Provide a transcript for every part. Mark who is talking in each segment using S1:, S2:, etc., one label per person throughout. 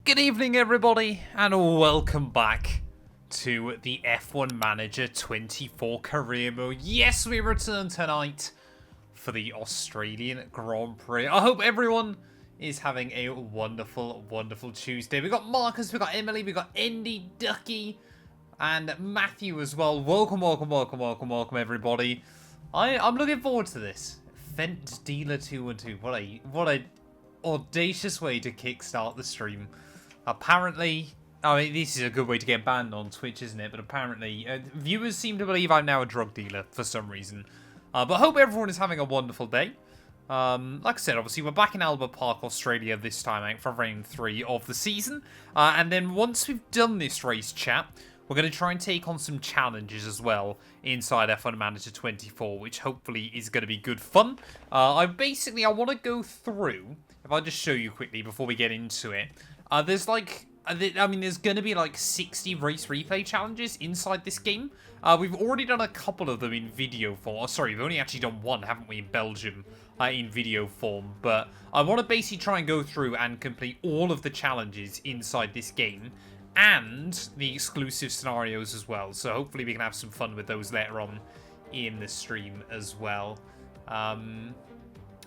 S1: Good evening, everybody, and welcome back to the F1 Manager 24 career mode. Yes, we return tonight for the Australian Grand Prix. I hope everyone is having a wonderful, wonderful Tuesday. We've got Marcus, we've got Emily, we've got Andy, Ducky, and Matthew as well. Welcome, welcome, welcome, welcome, welcome, everybody. I'm looking forward to this. Fent Dealer 212. What a audacious way to kickstart the stream. Apparently, I mean, this is a good way to get banned on Twitch, isn't it? But apparently, viewers seem to believe I'm now a drug dealer for some reason. But I hope everyone is having a wonderful day. Like I said, obviously, we're back in Albert Park, Australia this time out for round 3 of the season. And then once we've done this race, chat, we're going to try and take on some challenges as well inside F1 Manager 24, which hopefully is going to be good fun. I want to go through, if I just show you quickly before we get into it. There's going to be like 60 race replay challenges inside this game. We've already done a couple of them in video form. Oh, sorry, we've only actually done one, haven't we, in Belgium in video form. But I want to basically try and go through and complete all of the challenges inside this game and the exclusive scenarios as well. So hopefully we can have some fun with those later on in the stream as well. I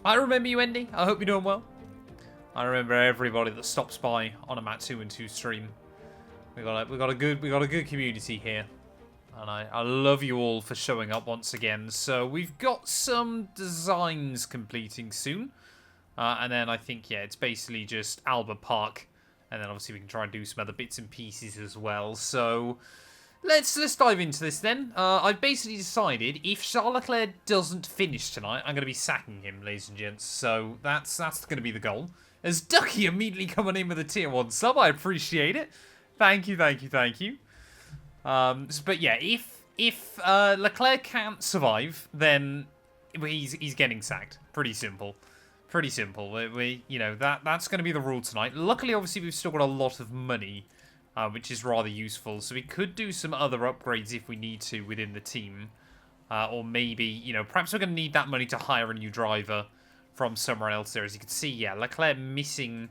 S1: remember you, Andy. I hope you're doing well. I remember everybody that stops by on a Matt212 stream. We got a good community here, and I love you all for showing up once again. So we've got some designs completing soon, and then I think it's basically just Albert Park, and then obviously we can try and do some other bits and pieces as well. So let's dive into this then. I've basically decided if Charles Leclerc doesn't finish tonight, I'm going to be sacking him, ladies and gents. So that's going to be the goal. As Ducky immediately coming in with a tier 1 sub, I appreciate it. Thank you, thank you, thank you. But yeah, if Leclerc can't survive, then he's getting sacked. Pretty simple. Pretty simple. That's going to be the rule tonight. Luckily, obviously, we've still got a lot of money, which is rather useful. So we could do some other upgrades if we need to within the team. Or maybe, perhaps we're going to need that money to hire a new driver from somewhere else there. As you can see, yeah, Leclerc missing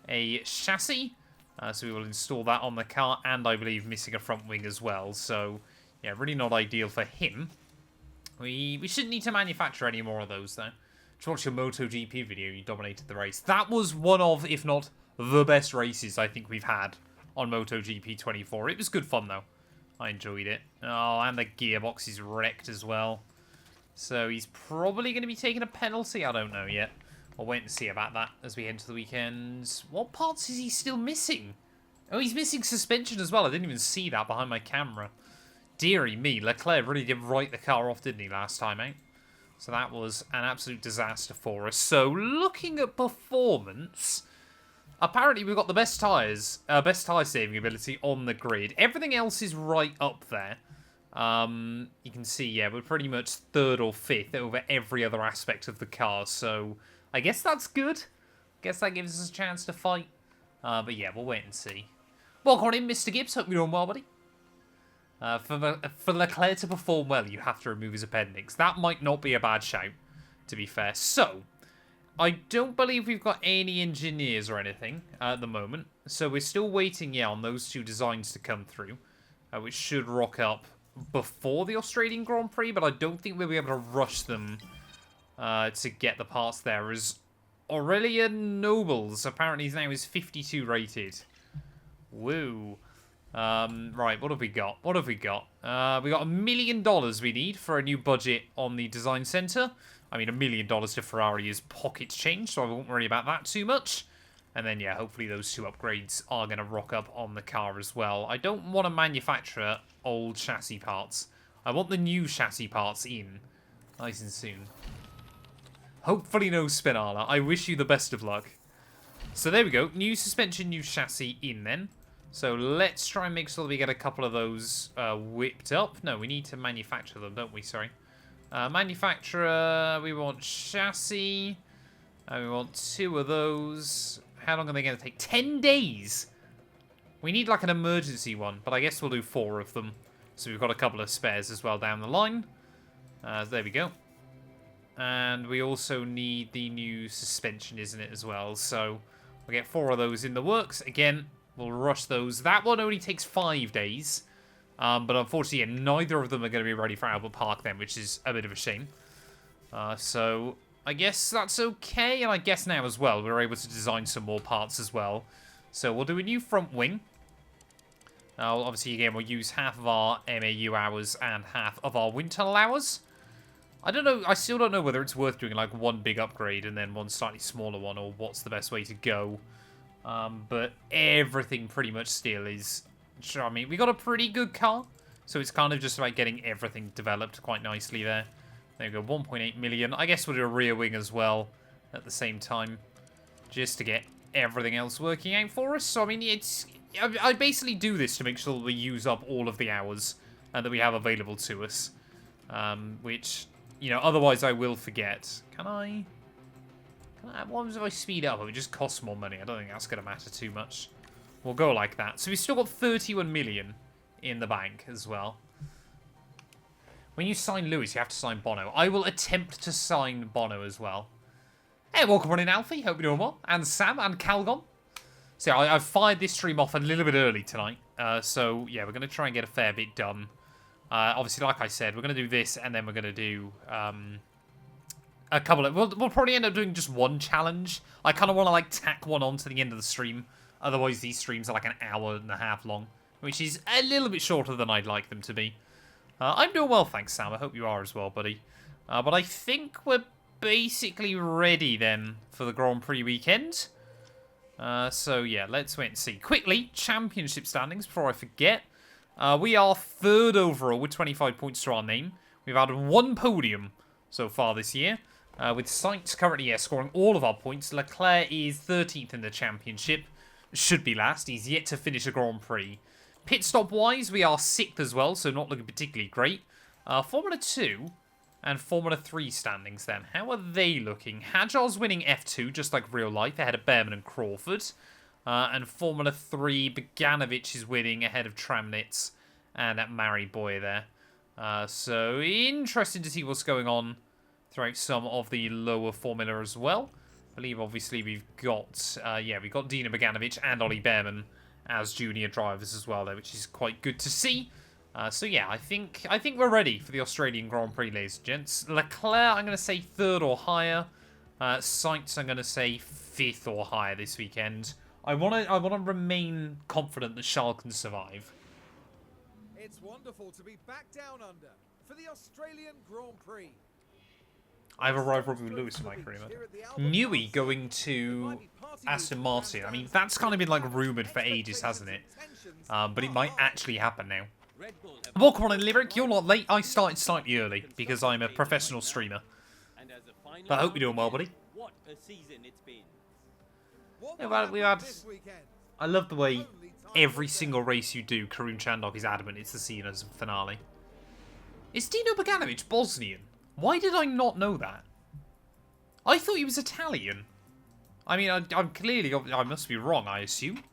S1: a chassis. So we will install that on the car, and I believe missing a front wing as well. So, yeah, really not ideal for him. We shouldn't need to manufacture any more of those, though. Just watch your MotoGP video, you dominated the race. That was one of, if not the best races I think we've had on MotoGP 24. It was good fun, though. I enjoyed it. Oh, and the gearbox is wrecked as well. So he's probably going to be taking a penalty. I don't know yet. We'll wait and see about that as we head into the weekend. What parts is he still missing? Oh, he's missing suspension as well. I didn't even see that behind my camera. Deary me, Leclerc really did write the car off, didn't he, last time out? So that was an absolute disaster for us. So looking at performance, apparently we've got the best tyres, best tyre saving ability on the grid. Everything else is right up there. You can see, yeah, we're pretty much 3rd or 5th over every other aspect of the car, so I guess that's good. Guess that gives us a chance to fight. But yeah, we'll wait and see. Welcome in, Mr. Gibbs. Hope you're doing well, buddy. For Leclerc to perform well, you have to remove his appendix. That might not be a bad shout, to be fair. So, I don't believe we've got any engineers or anything at the moment. So we're still waiting, yeah, on those 2 designs to come through, which should rock up before the Australian Grand Prix, but I don't think we'll be able to rush them to get the parts there. As Aurelian Nobles apparently now is 52 rated. Woo. Right, what have we got? What have we got? We got $1 million we need for a new budget on the design center. I mean, $1 million to Ferrari is pocket change, so I won't worry about that too much. And then, yeah, hopefully those 2 upgrades are going to rock up on the car as well. I don't want to manufacture old chassis parts. I want the new chassis parts in nice and soon. Hopefully no Spinala. I wish you the best of luck. So there we go. New suspension, new chassis in then. So let's try and make sure that we get a couple of those whipped up. No, we need to manufacture them, don't we? Sorry. Manufacturer, we want chassis. We want 2 of those. How long are they going to take? 10 days! We need like an emergency one, but I guess we'll do 4 of them. So we've got a couple of spares as well down the line. There we go. And we also need the new suspension, isn't it, as well? So we'll get 4 of those in the works. Again, We'll rush those. That one only takes 5 days. But unfortunately, yeah, neither of them are going to be ready for Albert Park then, which is a bit of a shame. So I guess that's okay. And I guess now as well, we're able to design some more parts as well. So we'll do a new front wing. Now, obviously, again, we'll use half of our MAU hours and half of our wind tunnel hours. I don't know. I still don't know whether it's worth doing like one big upgrade and then one slightly smaller one, or what's the best way to go. But everything pretty much still is... I mean, we got a pretty good car, so it's kind of just about getting everything developed quite nicely there. There you go, 1.8 million. I guess we'll do a rear wing as well at the same time, just to get everything else working out for us. So, I mean, it's... I basically do this to make sure that we use up all of the hours that we have available to us. Which, you know, otherwise I will forget. Can I... What happens if I speed up? It would just cost more money. I don't think that's going to matter too much. We'll go like that. So we've still got 31 million in the bank as well. When you sign Lewis, you have to sign Bono. I will attempt to sign Bono as well. Hey, welcome on in, Alfie. Hope you're doing well. And Sam and Calgon. So I've fired this stream off a little bit early tonight. So, yeah, we're going to try and get a fair bit done. Obviously, like I said, we're going to do this, and then we're going to do a couple of... We'll probably end up doing just one challenge. I kind of want to, like, tack one on to the end of the stream. Otherwise, these streams are like an hour and a half long, which is a little bit shorter than I'd like them to be. I'm doing well, thanks, Sam. I hope you are as well, buddy. But I think we're basically ready, then, for the Grand Prix weekend. So, yeah, let's wait and see. Quickly, championship standings, before I forget. We are 3rd overall with 25 points to our name. We've had 1 podium so far this year. With Sainz currently, scoring all of our points. Leclerc is 13th in the championship. Should be last. He's yet to finish a Grand Prix. Pit stop-wise, we are 6th as well, so not looking particularly great. Formula 2 and Formula 3 standings then. How are they looking? Hajar's winning F2, just like real life, ahead of Behrman and Crawford. And Formula 3, Boganovic is winning ahead of Tramnitz and at Mary Boy there. So, interesting to see what's going on throughout some of the lower Formula as well. I believe, obviously, we've got, we've got Dino Boganovic and Ollie Behrman as junior drivers as well, though, which is quite good to see. So, yeah, I think we're ready for the Australian Grand Prix, ladies and gents. Leclerc, I'm going to say 3rd or higher. Sainz, I'm going to say 5th or higher this weekend. I want to remain confident that Charles can survive.
S2: It's wonderful to be back down under for the Australian Grand Prix.
S1: I've arrived with Lewis in my career. Newey going to Aston Martin. I mean, that's kind of been like rumoured for ages, hasn't it? But it might actually happen now. Welcome on in, Lyric. You're not late. I started slightly early because I'm a professional streamer. But I hope you're doing well, buddy. Yeah, we had... I love the way every single race you do, Karun Chandok is adamant it's the Cena's finale. Is Dino Boganovic Bosnian? Why did I not know that? I thought he was Italian. I mean, I'm clearly... I must be wrong, I assume.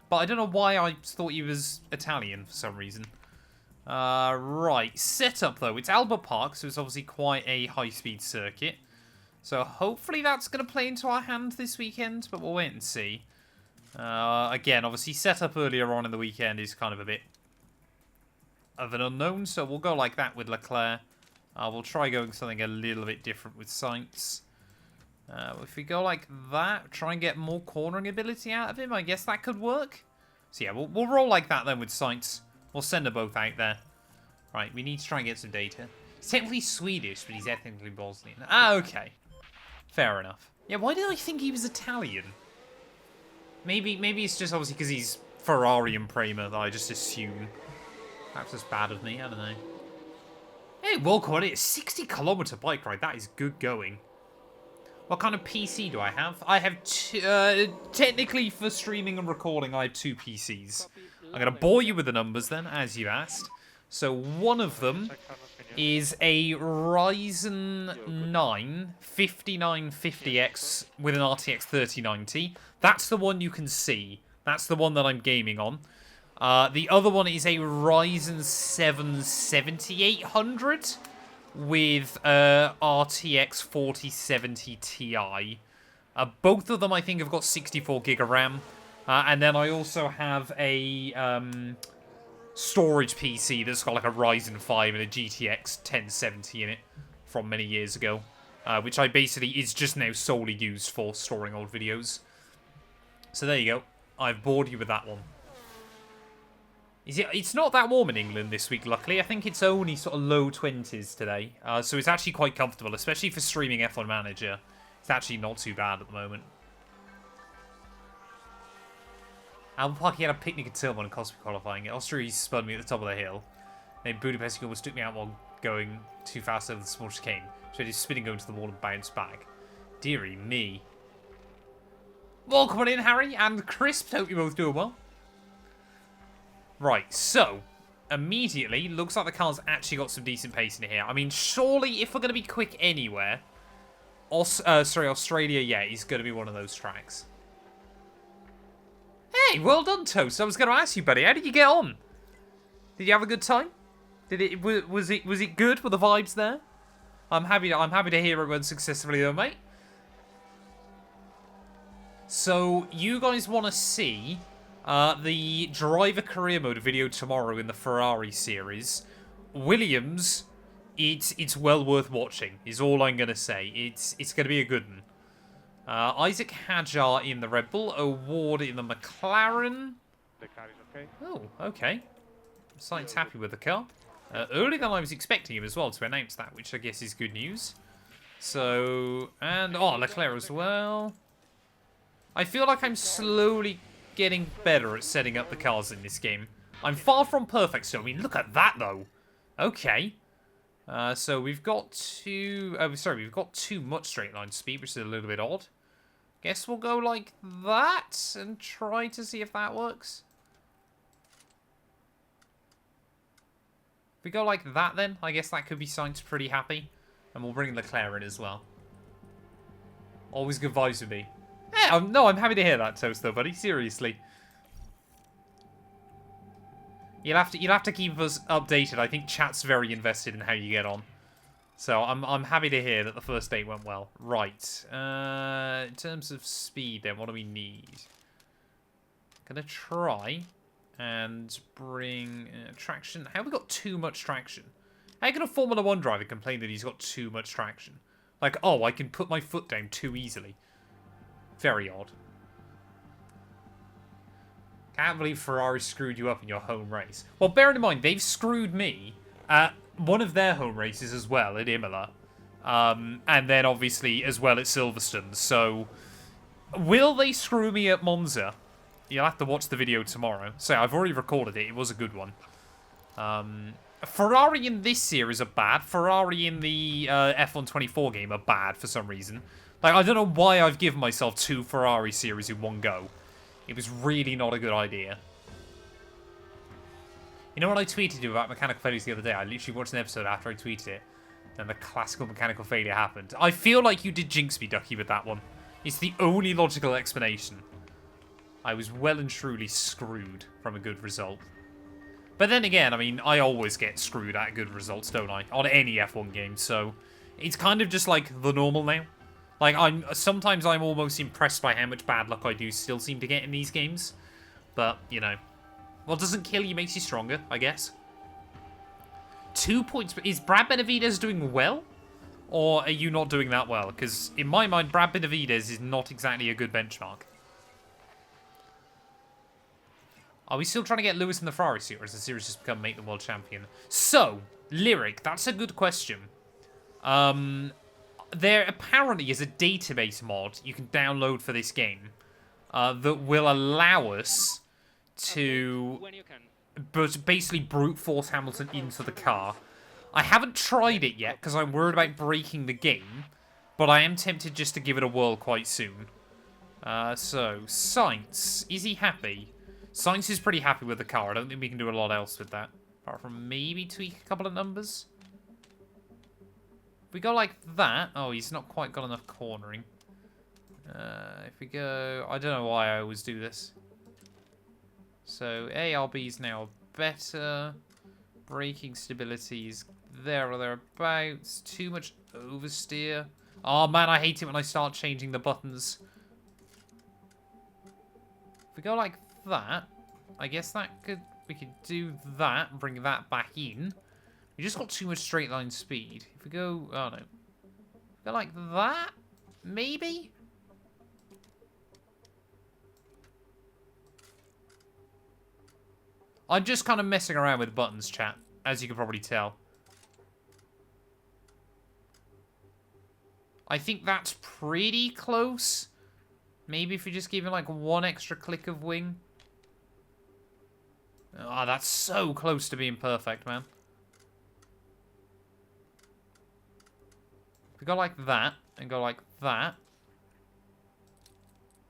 S1: But I don't know why I thought he was Italian for some reason. Right. Setup, though. It's Albert Park, so it's obviously quite a high-speed circuit. So hopefully that's going to play into our hand this weekend, but we'll wait and see. Again, obviously setup earlier on in the weekend is kind of a bit of an unknown, so we'll go like that with Leclerc. We'll try going something a little bit different with Sainz. If we go like that, try and get more cornering ability out of him, I guess that could work. So yeah, we'll roll like that then with Sainz. We'll send them both out there. Right, we need to try and get some data. He's technically Swedish, but he's ethnically Bosnian. Ah, okay. Fair enough. Yeah, why did I think he was Italian? Maybe it's just obviously because he's Ferrari and Prima that I just assume. Perhaps that's bad of me, I don't know. Hey, welcome on it. A 60-kilometer bike ride. That is good going. What kind of PC do I have? I have technically for streaming and recording, I have 2 PCs. I'm going to bore you with the numbers then, as you asked. So one of them is a Ryzen 9 5950X with an RTX 3090. That's the one you can see. That's the one that I'm gaming on. The other one is a Ryzen 7 7800 with RTX 4070 Ti. Both of them, I think, have got 64 gig of RAM. And then I also have a storage PC that's got like a Ryzen 5 and a GTX 1070 in it from many years ago. Which I basically is just now solely used for storing old videos. So there you go. I've bored you with that one. It's not that warm in England this week, luckily. I think it's only sort of low 20s today. So it's actually quite comfortable, especially for streaming F1 Manager. It's actually not too bad at the moment. Albert Park had a picnic at Tilburg in Cosby qualifying. Austria spun me at the top of the hill. Then Budapest almost took me out while going too fast over the small chicane. So I did spinning going to the wall and bounce back. Dearie me. Welcome on in, Harry and Crisp. Hope you're both doing well. Right, so immediately looks like the car's actually got some decent pace in here. I mean, surely if we're going to be quick anywhere, Australia, yeah, is going to be one of those tracks. Hey, well done, Toast. I was going to ask you, buddy, how did you get on? Did you have a good time? Was it good? Were the vibes there? I'm happy to hear it went successfully though, mate. So you guys want to see the driver career mode video tomorrow in the Ferrari series. Williams, it's well worth watching. Is all I'm gonna say. It's gonna be a good one. Isaac Hadjar in the Red Bull, Award in the McLaren.
S3: The car is okay.
S1: Oh, okay. Sainz happy with the car. Earlier than I was expecting him as well to announce that, which I guess is good news. So, and Leclerc as well. I feel like I'm slowly getting better at setting up the cars in this game. I'm far from perfect still. I mean, look at that though. Okay. So we've got we've got too much straight line speed, which is a little bit odd. Guess we'll go like that and try to see if that works. If we go like that then, I guess that could be Sainz pretty happy. And we'll bring Leclerc in as well. Always good vibes with me. Yeah, I'm happy to hear that, Toast, though, buddy. Seriously. You'll have to keep us updated. I think chat's very invested in how you get on. So I'm happy to hear that the first date went well. Right. In terms of speed, then, what do we need? Gonna try and bring traction. How have we got too much traction? How can a Formula 1 driver complain that he's got too much traction? Like, oh, I can put my foot down too easily. Very odd. Can't believe Ferrari screwed you up in your home race. Well, bearing in mind, they've screwed me at one of their home races as well, at Imola. And then, obviously, as well at Silverstone. So, will they screw me at Monza? You'll have to watch the video tomorrow. So, I've already recorded it. It was a good one. Ferrari in this series are bad. Ferrari in the F1 24 game are bad for some reason. Like, I don't know why I've given myself 2 Ferrari series in one go. It was really not a good idea. You know what I tweeted you about mechanical failures the other day? I literally watched an episode after I tweeted it. And the classical mechanical failure happened. I feel like you did jinx me, Ducky, with that one. It's the only logical explanation. I was well and truly screwed from a good result. But then again, I mean, I always get screwed at good results, don't I? On any F1 game, so... It's kind of just like the normal now. Like, sometimes I'm almost impressed by how much bad luck I do still seem to get in these games. But, you know. What doesn't kill you makes you stronger, I guess. 2 points. Is Brad Benavidez doing well? Or are you not doing that well? Because, in my mind, Brad Benavidez is not exactly a good benchmark. Are we still trying to get Lewis in the Ferrari series? Or has the series just become make the world champion? So, Lyric, that's a good question. There apparently is a database mod you can download for this game that will allow us to basically brute force Hamilton into the car. I haven't tried it yet because I'm worried about breaking the game, but I am tempted just to give it a whirl quite soon. So, Sainz, is he happy? Sainz is pretty happy with the car. I don't think we can do a lot else with that, apart from maybe tweak a couple of numbers. If we go like that... Oh, he's not quite got enough cornering. If we go... I don't know why I always do this. So, ARB is now better. Braking stability is there or thereabouts. Too much oversteer. Oh, man, I hate it when I start changing the buttons. If we go like that, I guess we could do that and bring that back in. We just got too much straight line speed. If we go, oh no. Go like that, maybe? I'm just kind of messing around with buttons, chat, as you can probably tell. I think that's pretty close. Maybe if we just give him like one extra click of wing. Oh, that's so close to being perfect, man. If we go like that and go like that.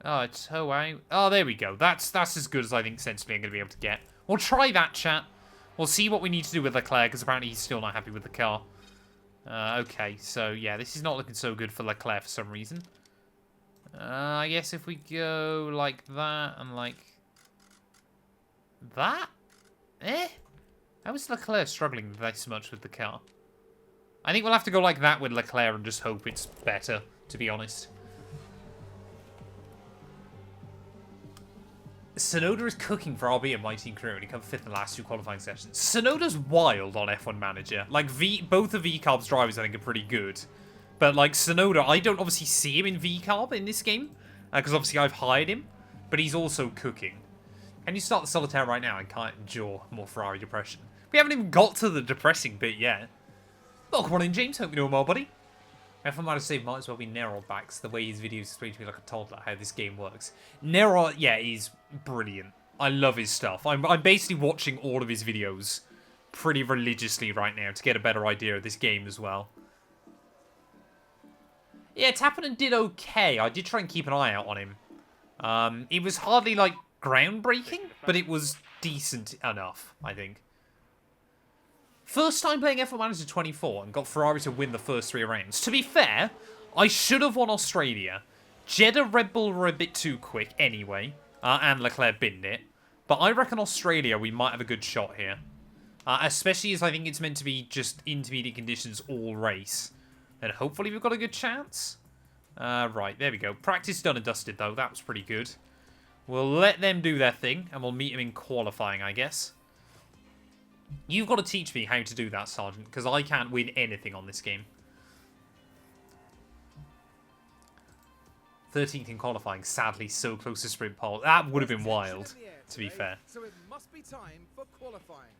S1: Oh, it's so out. Oh, there we go. That's as good as I think sensibly I'm going to be able to get. We'll try that, chat. We'll see what we need to do with Leclerc, because apparently he's still not happy with the car. Okay, so yeah, this is not looking so good for Leclerc for some reason. I guess if we go like that and like that? How is Leclerc struggling this much with the car? I think we'll have to go like that with Leclerc and just hope it's better, to be honest. Sonoda is cooking for RB and my team career when he comes 5th in the last 2 qualifying sessions. Sonoda's wild on F1 Manager. Like, both of VCarb's drivers I think are pretty good. But, like, Sonoda, I don't obviously see him in VCarb in this game. Because obviously I've hired him. But he's also cooking. Can you start the solitaire right now? I can't endure more Ferrari depression. We haven't even got to the depressing bit yet. Welcome on in, James. Hope you're doing well, buddy. If I might have said, might as well be Nero backs. The way his videos explain to me like a toddler how this game works. Nero, yeah, he's brilliant. I love his stuff. I'm basically watching all of his videos pretty religiously right now to get a better idea of this game as well. Yeah, Tappanen did okay. I did try and keep an eye out on him. It was hardly, like, groundbreaking, but it was decent enough, I think. First time playing F1 Manager 24 and got Ferrari to win the first 3 rounds. To be fair, I should have won Australia. Jeddah Red Bull were a bit too quick anyway, and Leclerc binned it. But I reckon Australia, we might have a good shot here. Especially as I think it's meant to be just intermediate conditions all race. And hopefully we've got a good chance. Right, there we go. Practice done and dusted though, that was pretty good. We'll let them do their thing, and we'll meet them in qualifying, I guess. You've got to teach me how to do that, Sergeant, because I can't win anything on this game. 13th in qualifying, sadly, so close to sprint pole. That would have been wild, to be fair.
S2: So it must be time for qualifying.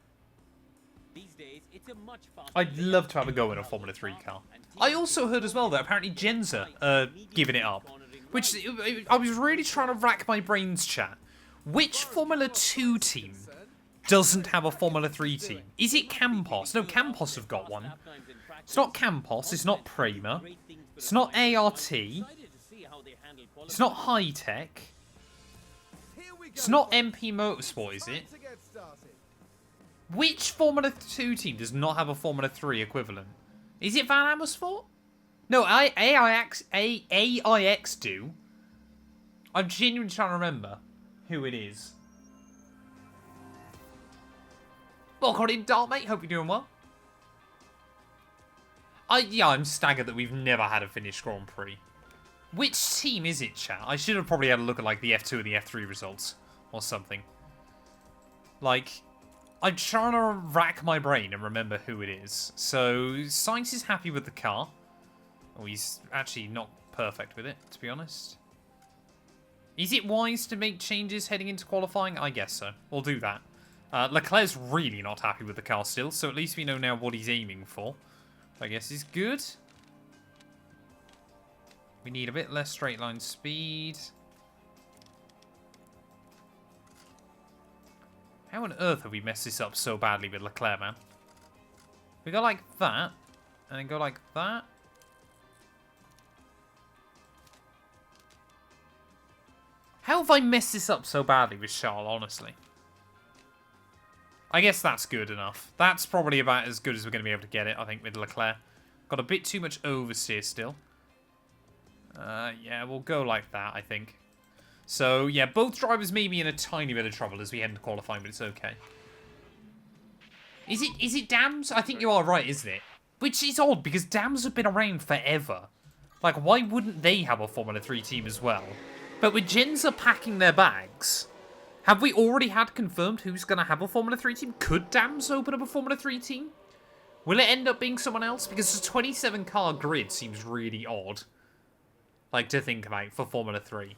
S3: These days, it's a much faster.
S1: I'd love to have a go in a Formula 3 car. I also heard as well that apparently Genza are giving it up. Which, I was really trying to rack my brains, chat. Which Formula 2 team doesn't have a Formula 3 team? Is it Campos? No, Campos have got one. It's not Campos, it's not Prima. It's not ART. It's not High Tech. It's not MP Motorsport, is it? Which Formula 2 team does not have a Formula 3 equivalent? Is it Van Amersfoort? No, AIX do. I'm genuinely trying to remember who it is. Welcome in, Dart, mate. Hope you're doing well. Yeah, I'm staggered that we've never had a Finnish Grand Prix. Which team is it, chat? I should have probably had a look at, like, the F2 and the F3 results. Or something. Like, I'm trying to rack my brain and remember who it is. So, Sainz is happy with the car. Oh, he's actually not perfect with it, to be honest. Is it wise to make changes heading into qualifying? I guess so. We'll do that. Leclerc's really not happy with the car still, so at least we know now what he's aiming for. I guess is good. We need a bit less straight line speed. How on earth have we messed this up so badly with Leclerc, man? We go like that, and then go like that. How have I messed this up so badly with Charles, honestly? I guess that's good enough. That's probably about as good as we're going to be able to get it, I think, with Leclerc. Got a bit too much oversteer still. Yeah, we'll go like that, I think. So, yeah, both drivers may be in a tiny bit of trouble as we head into qualifying, but it's okay. Is it Dams? I think you are right, isn't it? Which is odd, because Dams have been around forever. Like, why wouldn't they have a Formula 3 team as well? But with Genza packing their bags, Have we already had confirmed who's going to have a Formula 3 team? Could Dams open up a Formula 3 team? Will it end up being someone else? Because the 27-car grid seems really odd. Like, to think about for Formula 3.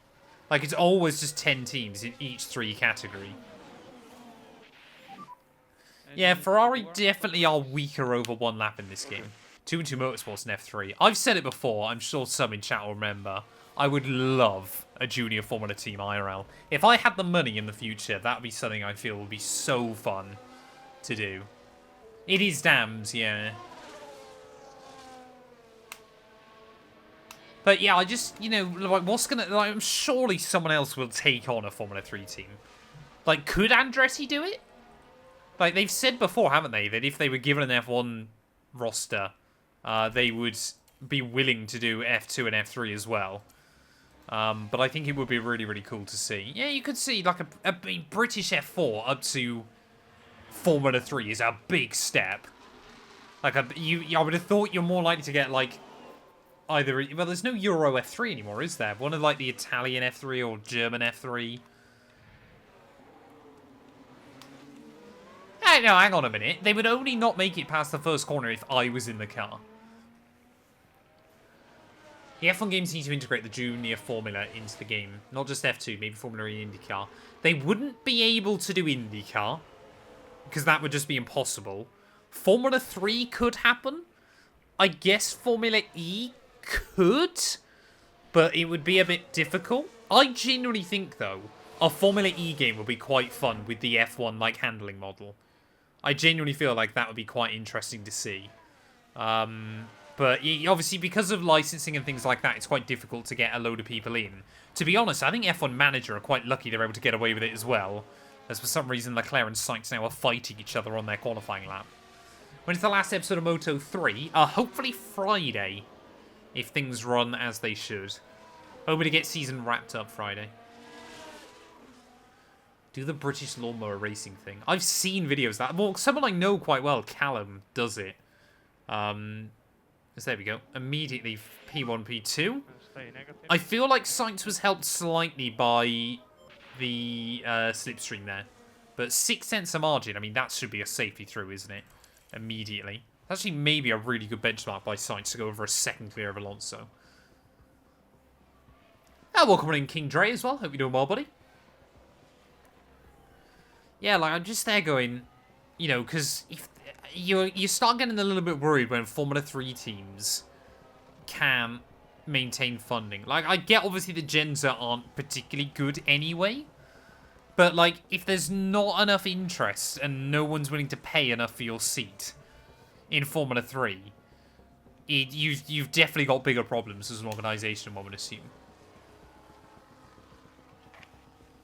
S1: Like, it's always just 10 teams in each 3 category. Yeah, Ferrari definitely are weaker over 1 lap in this game. 212 Motorsports and F3. I've said it before, I'm sure some in chat will remember. I would love a junior Formula team IRL. If I had the money in the future, that would be something I feel would be so fun to do. It is Dams, yeah. But yeah, I just, you know, like, what's gonna, like, surely someone else will take on a Formula 3 team. Like, could Andretti do it? Like, they've said before, haven't they, that if they were given an F1 roster, they would be willing to do F2 and F3 as well. But I think it would be really, really cool to see. Yeah, you could see, like, a British F4 up to Formula 3 is a big step. Like, I would have thought you're more likely to get, like, either... Well, there's no Euro F3 anymore, is there? One of, like, the Italian F3 or German F3. Hey, no, hang on a minute. They would only not make it past the first corner if I was in the car. The F1 games need to integrate the junior formula into the game. Not just F2, maybe Formula E and IndyCar. They wouldn't be able to do IndyCar, because that would just be impossible. Formula 3 could happen. I guess Formula E could, but it would be a bit difficult. I genuinely think, though, a Formula E game would be quite fun with the F1 like handling model. I genuinely feel like that would be quite interesting to see. But obviously, because of licensing and things like that, it's quite difficult to get a load of people in. To be honest, I think F1 Manager are quite lucky they're able to get away with it as well. As for some reason, Leclerc and Sainz now are fighting each other on their qualifying lap. When is the last episode of Moto 3? Hopefully Friday, if things run as they should. Hoping to get season wrapped up Friday. Do the British lawnmower racing thing. I've seen videos of that. Well, someone I know quite well, Callum, does it. So there we go. Immediately P1, P2. I feel like Sainz was helped slightly by the slipstream there. But 6 tenths of margin, I mean, that should be a safety through, isn't it? Immediately. That's actually maybe a really good benchmark by Sainz to go over a second clear of Alonso. Welcome in King Dre as well. Hope you're doing well, buddy. Yeah, like, I'm just there going, you know, because if you start getting a little bit worried when Formula 3 teams can maintain funding. Like, I get, obviously, the Genza aren't particularly good anyway. But, like, if there's not enough interest and no one's willing to pay enough for your seat in Formula 3, you've definitely got bigger problems as an organisation, one would assume.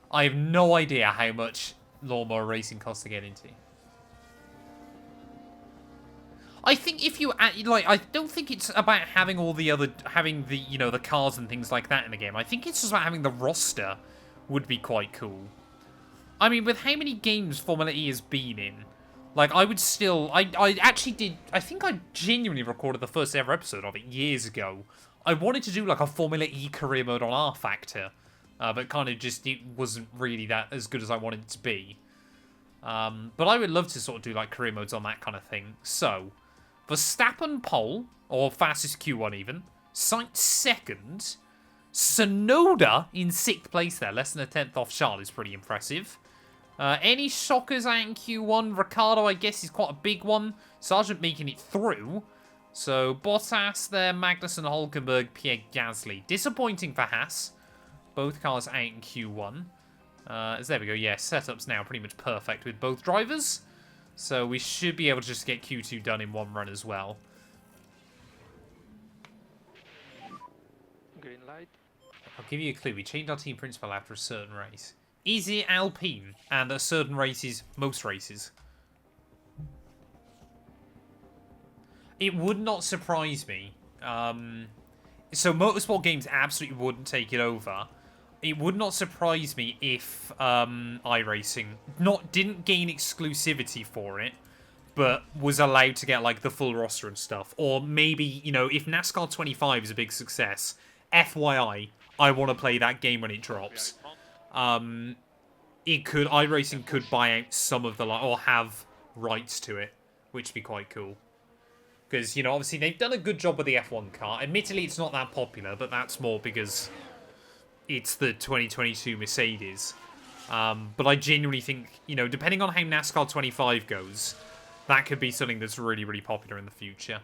S1: I have no idea how much lawnmower racing costs to get into. I think if you like, I don't think it's about having all the other, you know, the cars and things like that in the game. I think it's just about having the roster would be quite cool. I mean, with how many games Formula E has been in, like, I would still, I actually did, I think I genuinely recorded the first ever episode of it years ago. I wanted to do like a Formula E career mode on R Factor, but kind of just, it wasn't really that as good as I wanted it to be. But I would love to sort of do like career modes on that kind of thing. So, Verstappen pole, or fastest Q1 even, Sainz second, Sonoda in 6th place there, less than a 10th off Charles is pretty impressive. Any shockers out in Q1? Ricardo, I guess, is quite a big one. Sargent making it through. So, Bottas there, Magnussen, Hulkenberg, Pierre Gasly. Disappointing for Haas. Both cars out in Q1. There we go, yeah, setup's now pretty much perfect with both drivers. So we should be able to just get Q2 done in one run as well.
S4: Green light.
S1: I'll give you a clue. We changed our team principal after a certain race. Is it Alpine? And a certain races, most races. It would not surprise me. So Motorsport Games absolutely wouldn't take it over. It would not surprise me if iRacing didn't gain exclusivity for it, but was allowed to get like the full roster and stuff. Or maybe, you know, if NASCAR 25 is a big success, FYI, I want to play that game when it drops. iRacing could buy out some of the, or have rights to it, which would be quite cool. Because, you know, obviously they've done a good job with the F1 car. Admittedly, it's not that popular, but that's more because it's the 2022 Mercedes. But I genuinely think, you know, depending on how NASCAR 25 goes, that could be something that's really, really popular in the future.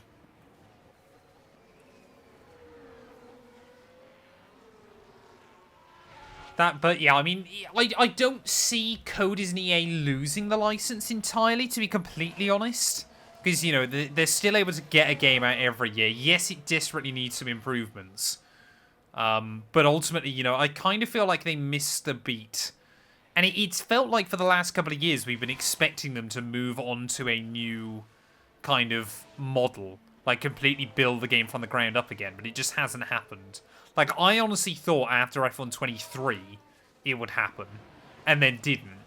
S1: But yeah, I mean, I don't see Coders and EA losing the license entirely, to be completely honest. Because, you know, they're still able to get a game out every year. Yes, it desperately needs some improvements. But ultimately, you know, I kind of feel like they missed the beat. And it's felt like for the last couple of years, we've been expecting them to move on to a new kind of model. Like, completely build the game from the ground up again. But it just hasn't happened. Like, I honestly thought after F1 23, it would happen. And then didn't.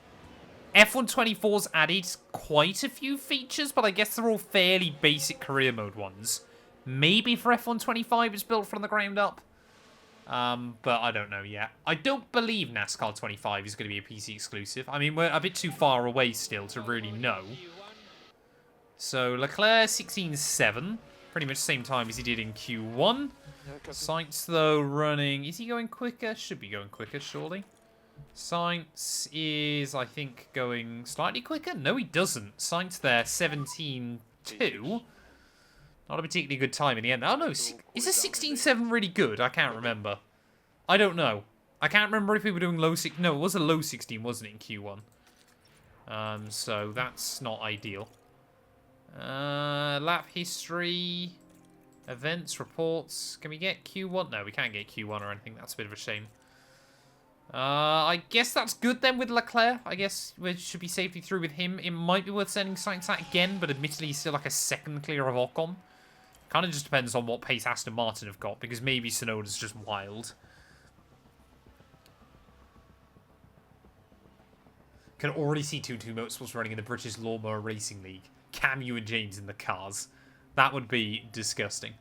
S1: F1 24's added quite a few features, but I guess they're all fairly basic career mode ones. Maybe for F1 25 it's built from the ground up. But I don't know yet. I don't believe NASCAR 25 is going to be a PC exclusive. I mean, we're a bit too far away still to really know. So, Leclerc 16.7. Pretty much the same time as he did in Q1. Sainz, though, running... Is he going quicker? Should be going quicker, surely. Sainz is, I think, going slightly quicker. No, he doesn't. Sainz there, 17.2. Not a particularly good time in the end. Oh, no. Is a 16.7 really good? I can't remember. I don't know. I can't remember if we were doing low 16. No, it was a low 16, wasn't it, in Q1? So that's not ideal. Lap history... Events, reports. Can we get Q1? No, we can't get Q1 or anything. That's a bit of a shame. I guess that's good then with Leclerc. I guess we should be safely through with him. It might be worth sending Sainz out again, but admittedly he's still like a second clear of Ocon. Kind of just depends on what pace Aston Martin have got, because maybe Tsunoda's just wild. Can already see 2-2 Motorsports running in the British Lawnmower Racing League. Camu and James in the cars. That would be disgusting.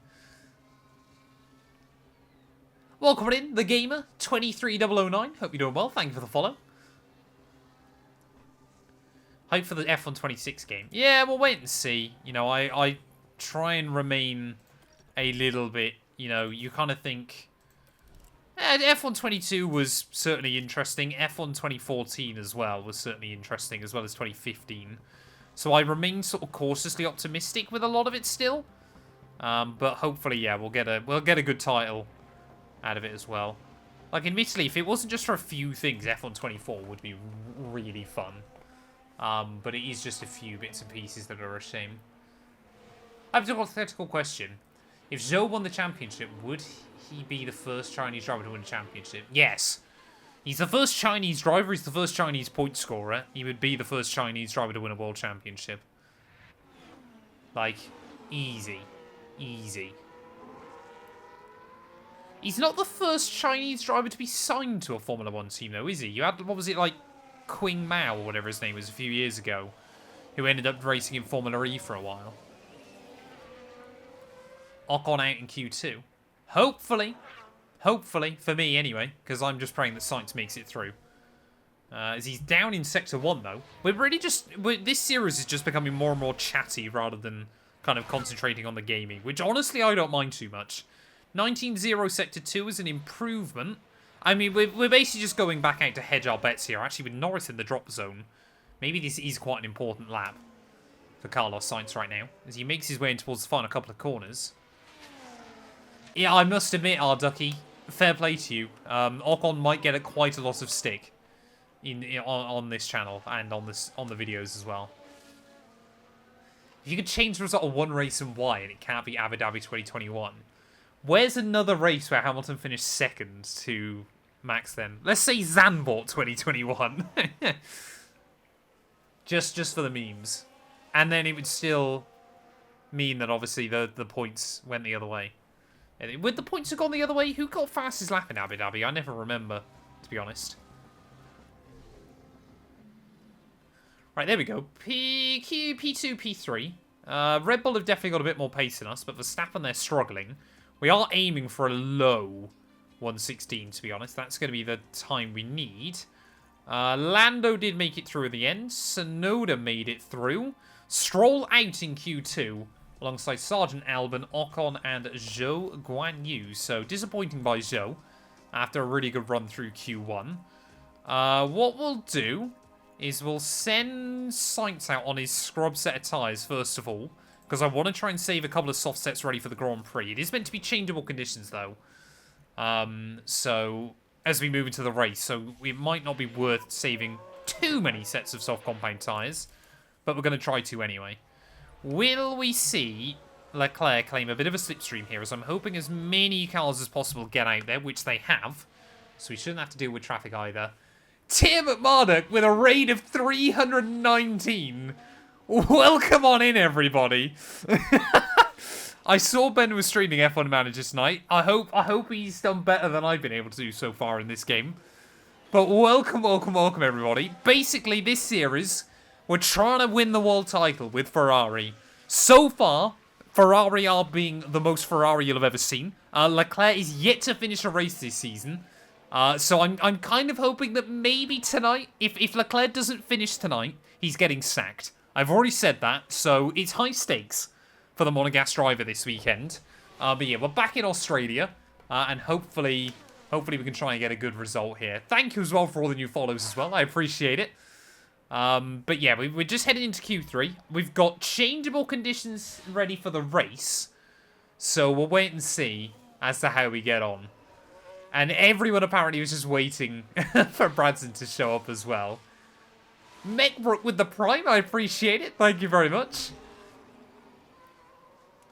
S1: Welcome in, the gamer, 23009. Hope you're doing well. Thank you for the follow. Hope for the F1 26 game. Yeah, we'll wait and see. You know, I try and remain a little bit, you know, you kind of think... F1 22 was certainly interesting. F1 2014 as well was certainly interesting, as well as 2015. So I remain sort of cautiously optimistic with a lot of it still. But hopefully, yeah, we'll get a good title out of it as well. Like, admittedly, if it wasn't just for a few things, F1 24 would be really fun. But it is just a few bits and pieces that are a shame. I have a hypothetical question. If Zhou won the championship, would he be the first Chinese driver to win a championship? Yes. He's the first Chinese driver. He's the first Chinese point scorer. He would be the first Chinese driver to win a world championship. Like, easy. Easy. He's not the first Chinese driver to be signed to a Formula 1 team, though, is he? You had, what was it, like, Qing Mao, or whatever his name was, a few years ago, who ended up racing in Formula E for a while. Ocon out in Q2. Hopefully. Hopefully, for me anyway, because I'm just praying that Sainz makes it through. As he's down in Sector 1, though. This series is just becoming more and more chatty rather than kind of concentrating on the gaming, which honestly I don't mind too much. 19-0 Sector 2 is an improvement. I mean, we're basically just going back out to hedge our bets here. Actually, with Norris in the drop zone, maybe this is quite an important lap for Carlos Sainz right now, as he makes his way in towards the final couple of corners. Yeah, I must admit, Ducky, fair play to you. Ocon might get quite a lot of stick on this channel and on the videos as well. If you could change the result of one race and why, and it can't be Abu Dhabi 2021. Where's another race where Hamilton finished second to Max then? Let's say Zandvoort 2021. just for the memes. And then it would still mean that obviously the points went the other way. Would the points have gone the other way? Who got fastest lap in Abu Dhabi? I never remember, to be honest. Right, there we go. P2, P3. Red Bull have definitely got a bit more pace than us, but Verstappen, they're struggling. We are aiming for a low 116, to be honest. That's going to be the time we need. Lando did make it through at the end. Sonoda made it through. Stroll out in Q2 alongside Sergeant Albon, Ocon, and Zhou Guanyu. So disappointing by Zhou after a really good run through Q1. What we'll do is we'll send Sainz out on his scrub set of tyres first of all, because I want to try and save a couple of soft sets ready for the Grand Prix. It is meant to be changeable conditions though. So as we move into the race, so it might not be worth saving too many sets of soft compound tyres, but we're going to try to anyway. Will we see Leclerc claim a bit of a slipstream here, as I'm hoping as many cars as possible get out there, which they have, so we shouldn't have to deal with traffic either. Tim McMurdoch with a raid of 319. Welcome on in, everybody. I saw Ben was streaming F1 Manager tonight. I hope he's done better than I've been able to do so far in this game. But welcome, everybody. Basically, this series, we're trying to win the world title with Ferrari. So far, Ferrari are being the most Ferrari you'll have ever seen. Leclerc is yet to finish a race this season. So I'm kind of hoping that maybe tonight, if Leclerc doesn't finish tonight, he's getting sacked. I've already said that, so it's high stakes for the Monegasque driver this weekend. But yeah, we're back in Australia, and hopefully we can try and get a good result here. Thank you as well for all the new follows as well. I appreciate it. But yeah, we're just heading into Q3. We've got changeable conditions ready for the race, so we'll wait and see as to how we get on. And everyone apparently was just waiting for Bradson to show up as well. Metbrook with the Prime, I appreciate it. Thank you very much.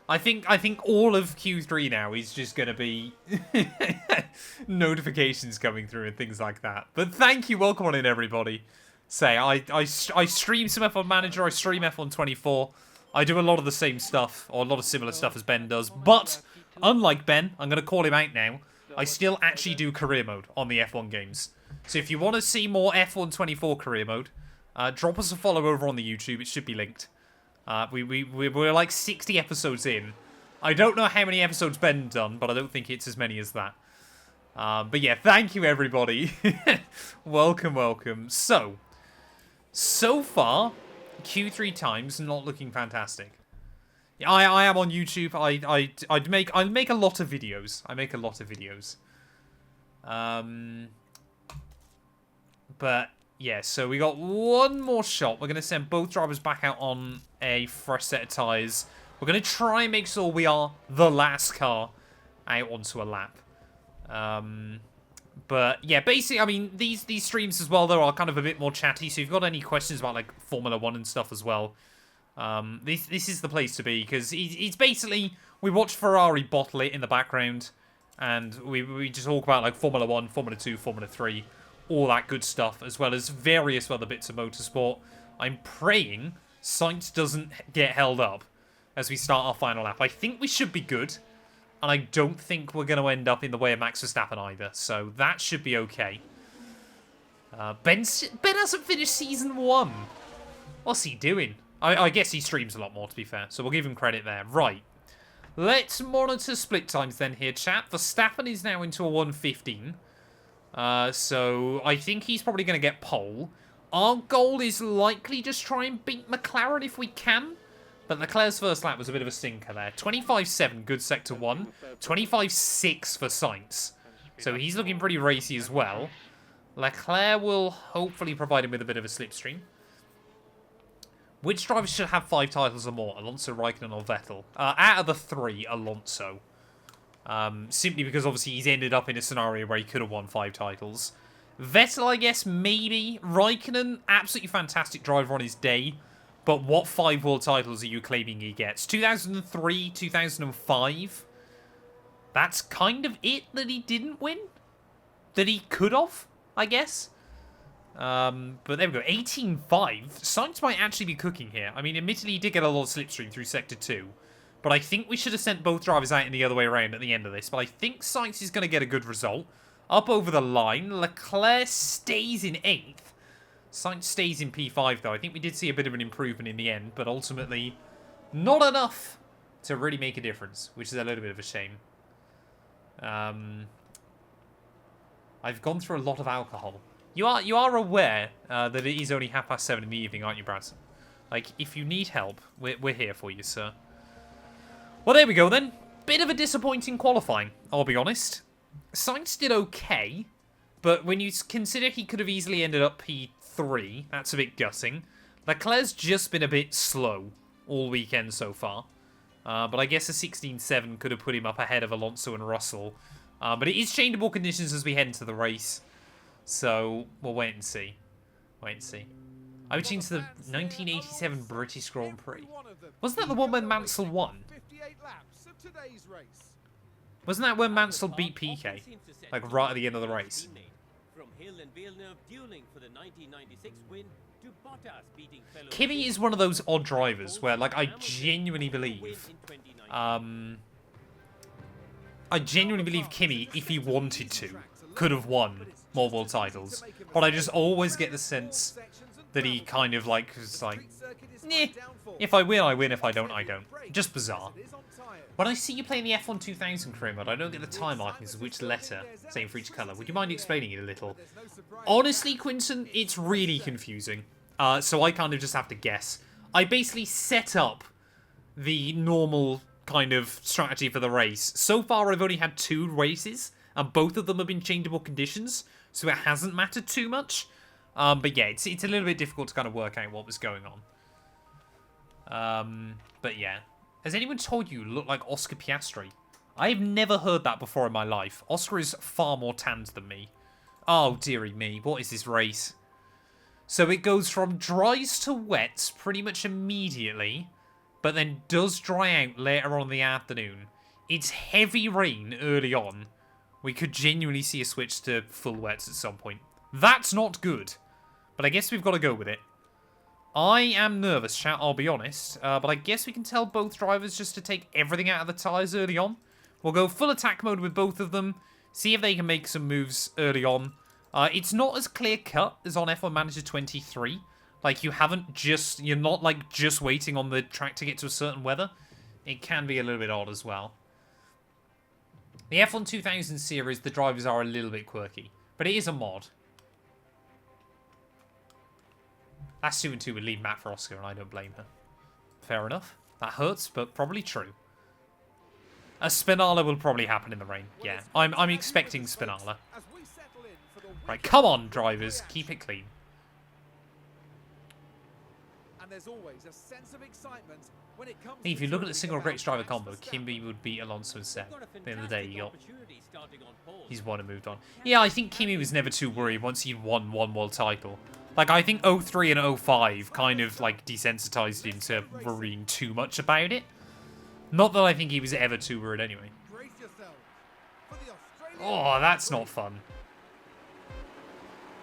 S1: I think all of Q3 now is just going to be notifications coming through and things like that. But thank you, welcome on in, everybody. I stream some F1 Manager, I stream F1 24. I do a lot of the same stuff, or a lot of similar stuff as Ben does. But, unlike Ben, I'm going to call him out now, I still actually do career mode on the F1 games. So if you want to see more F1 24 career mode, drop us a follow over on the YouTube. It should be linked. We're like 60 episodes in. I don't know how many episodes Ben done, but I don't think it's as many as that. But yeah, thank you everybody. welcome. So far, Q3 times not looking fantastic. I am on YouTube. I make a lot of videos. But yeah, so we got one more shot. We're gonna send both drivers back out on a fresh set of tyres. We're gonna try and make sure we are the last car out onto a lap. But yeah, basically, I mean, these streams as well, though, are kind of a bit more chatty. So if you've got any questions about like Formula 1 and stuff as well, this is the place to be, because it's basically, we watch Ferrari bottle it in the background, and we just talk about like Formula 1, Formula 2, Formula 3, all that good stuff, as well as various other bits of motorsport. I'm praying Sainz doesn't get held up as we start our final lap. I think we should be good, and I don't think we're going to end up in the way of Max Verstappen either, so that should be okay. Ben hasn't finished Season 1. What's he doing? I guess he streams a lot more, to be fair, so we'll give him credit there. Right. Let's monitor split times then here, chat. Verstappen is now into a 1:15. So I think he's probably going to get pole. Our goal is likely just try and beat McLaren if we can. But Leclerc's first lap was a bit of a stinker there. 25.7, good sector 1. 25.6 for Sainz. So he's looking pretty racy as well. Leclerc will hopefully provide him with a bit of a slipstream. Which driver should have 5 titles or more? Alonso, Raikkonen, or Vettel? Out of the 3, Alonso. Simply because obviously he's ended up in a scenario where he could have won 5 titles. Vettel, I guess, maybe. Raikkonen, absolutely fantastic driver on his day. But what 5 world titles are you claiming he gets? 2003, 2005? That's kind of it that he didn't win? That he could have, I guess? But there we go, 18.5. Sainz might actually be cooking here. I mean, admittedly, he did get a lot of slipstream through Sector 2. But I think we should have sent both drivers out in the other way around at the end of this. But I think Sainz is going to get a good result. Up over the line. Leclerc stays in 8th. Sainz stays in P5, though. I think we did see a bit of an improvement in the end. But ultimately, not enough to really make a difference. Which is a little bit of a shame. I've gone through a lot of alcohol. You are aware that it is only 7:30 in the evening, aren't you, Bradson? Like, if you need help, we're here for you, sir. Well, there we go then. Bit of a disappointing qualifying, I'll be honest. Sainz did okay, but when you consider he could have easily ended up P3, that's a bit gutting. Leclerc's just been a bit slow all weekend so far. But I guess a 16.7 could have put him up ahead of Alonso and Russell. But it is changeable conditions as we head into the race. So, we'll wait and see. Wait and see. I would change to the 1987 British Grand Prix. Wasn't that the one when Mansell won? Wasn't that when Mansell beat PK? Like, right at the end of the race. Kimi is one of those odd drivers where, like, I genuinely believe Kimi, if he wanted to, could have won more world titles. But I just always get the sense that he kind of, like, is like, nah, if I win, I win. If I don't, I don't. Just bizarre. When I see you playing the F1 2000 career mode, I don't get the time markings of which letter, same for each colour. Would you mind explaining it a little? Honestly, Quinton, it's really confusing. So I kind of just have to guess. I basically set up the normal kind of strategy for the race. So far, I've only had 2 races, and both of them have been changeable conditions, so it hasn't mattered too much. But yeah, it's a little bit difficult to kind of work out what was going on. But yeah. Has anyone told you look like Oscar Piastri? I've never heard that before in my life. Oscar is far more tanned than me. Oh, dearie me. What is this race? So it goes from dries to wets pretty much immediately, but then does dry out later on in the afternoon. It's heavy rain early on. We could genuinely see a switch to full wets at some point. That's not good. But I guess we've got to go with it. I am nervous, chat, I'll be honest. But I guess we can tell both drivers just to take everything out of the tyres early on. We'll go full attack mode with both of them. See if they can make some moves early on. It's not as clear-cut as on F1 Manager 23. Like, you're not, like, just waiting on the track to get to a certain weather. It can be a little bit odd as well. The F1 2000 series, the drivers are a little bit quirky. But it is a mod. That's 2-2 would leave Matt for Oscar, and I don't blame her. Fair enough. That hurts, but probably true. A Spinala will probably happen in the rain. Yeah, I'm expecting Spinala. Right, come on, drivers. Keep it clean.
S2: And there's always a sense of excitement when it comes
S1: If you look at the single greatest driver combo, Kimi would beat Alonso and Seb. At the end of the day, he's won and moved on. Yeah, I think Kimi was never too worried once he'd won one world title. Like, I think 03 and 05 kind of, like, desensitized him to worrying too much about it. Not that I think he was ever too worried anyway. Oh, that's not fun.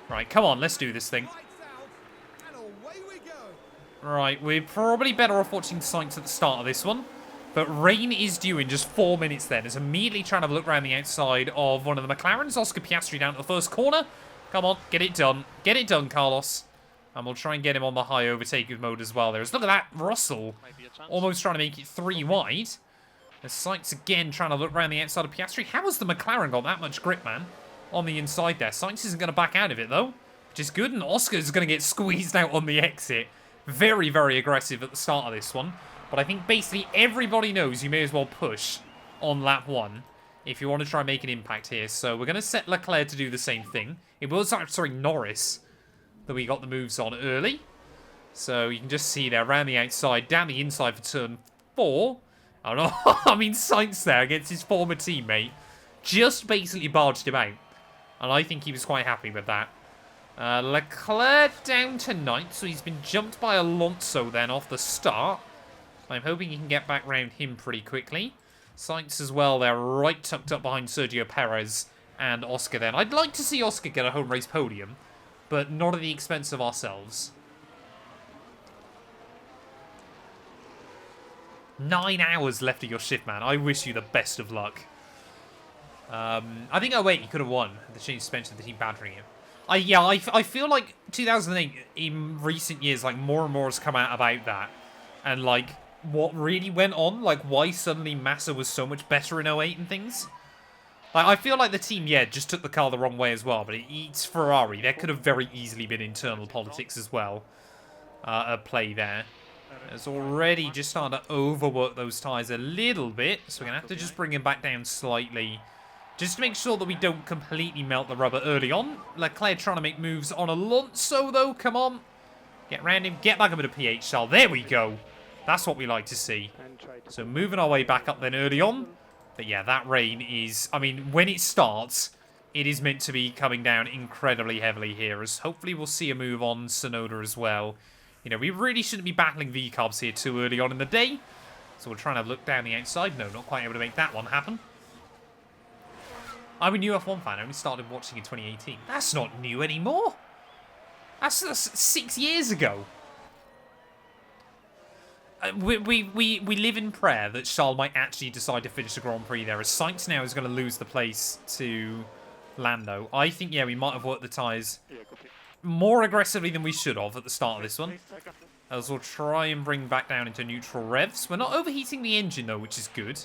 S1: Right, come on, let's do this thing. Right, we're probably better off watching Sainz at the start of this one. But rain is due in just 4 minutes then. As immediately trying to look around the outside of one of the McLarens. Oscar Piastri down to the first corner. Come on, get it done. Get it done, Carlos. And we'll try and get him on the high overtaker mode as well. Look at that, Russell. Almost trying to make it 3 wide. As Sainz again trying to look around the outside of Piastri. How has the McLaren got that much grip, man? On the inside there. Sainz isn't going to back out of it, though. Which is good. And Oscar's going to get squeezed out on the exit. Very, very aggressive at the start of this one. But I think basically everybody knows you may as well push on lap 1 if you want to try and make an impact here. So we're going to set Leclerc to do the same thing. It was, sorry, Norris that we got the moves on early. So you can just see there around the outside, down the inside for turn 4. I don't know. I mean, Sainz there against his former teammate just basically barged him out. And I think he was quite happy with that. Leclerc down to 9th, so he's been jumped by Alonso then off the start. I'm hoping he can get back round him pretty quickly. Sainz as well there, right tucked up behind Sergio Perez and Oscar then. I'd like to see Oscar get a home race podium, but not at the expense of ourselves. 9 hours left of your shift, man. I wish you the best of luck. I think, oh wait, he could have won. The change suspension, the team battering him. I feel like 2008 in recent years, like more and more has come out about that. And like what really went on, like why suddenly Massa was so much better in 08 and things. Like, I feel like the team, yeah, just took the car the wrong way as well, but it's Ferrari. There could have very easily been internal politics as well at play there. It's already just starting to overwork those tyres a little bit, so we're going to have to just bring him back down slightly, just to make sure that we don't completely melt the rubber early on. Leclerc trying to make moves on Alonso, though. Come on. Get around him. Get back a bit of PH, Charles. There we go. That's what we like to see. So moving our way back up then early on. But yeah, that rain is... I mean, when it starts, it is meant to be coming down incredibly heavily here. As hopefully we'll see a move on Tsunoda as well. You know, we really shouldn't be battling V-carbs here too early on in the day. So we're trying to look down the outside. No, not quite able to make that one happen. I'm a new F1 fan. I only started watching in 2018. That's not new anymore. That's 6 years ago. We live in prayer that Charles might actually decide to finish the Grand Prix there, as Sainz now is going to lose the place to Lando. I think, yeah, we might have worked the tyres more aggressively than we should have at the start of this one. As we'll try and bring back down into neutral revs. We're not overheating the engine, though, which is good.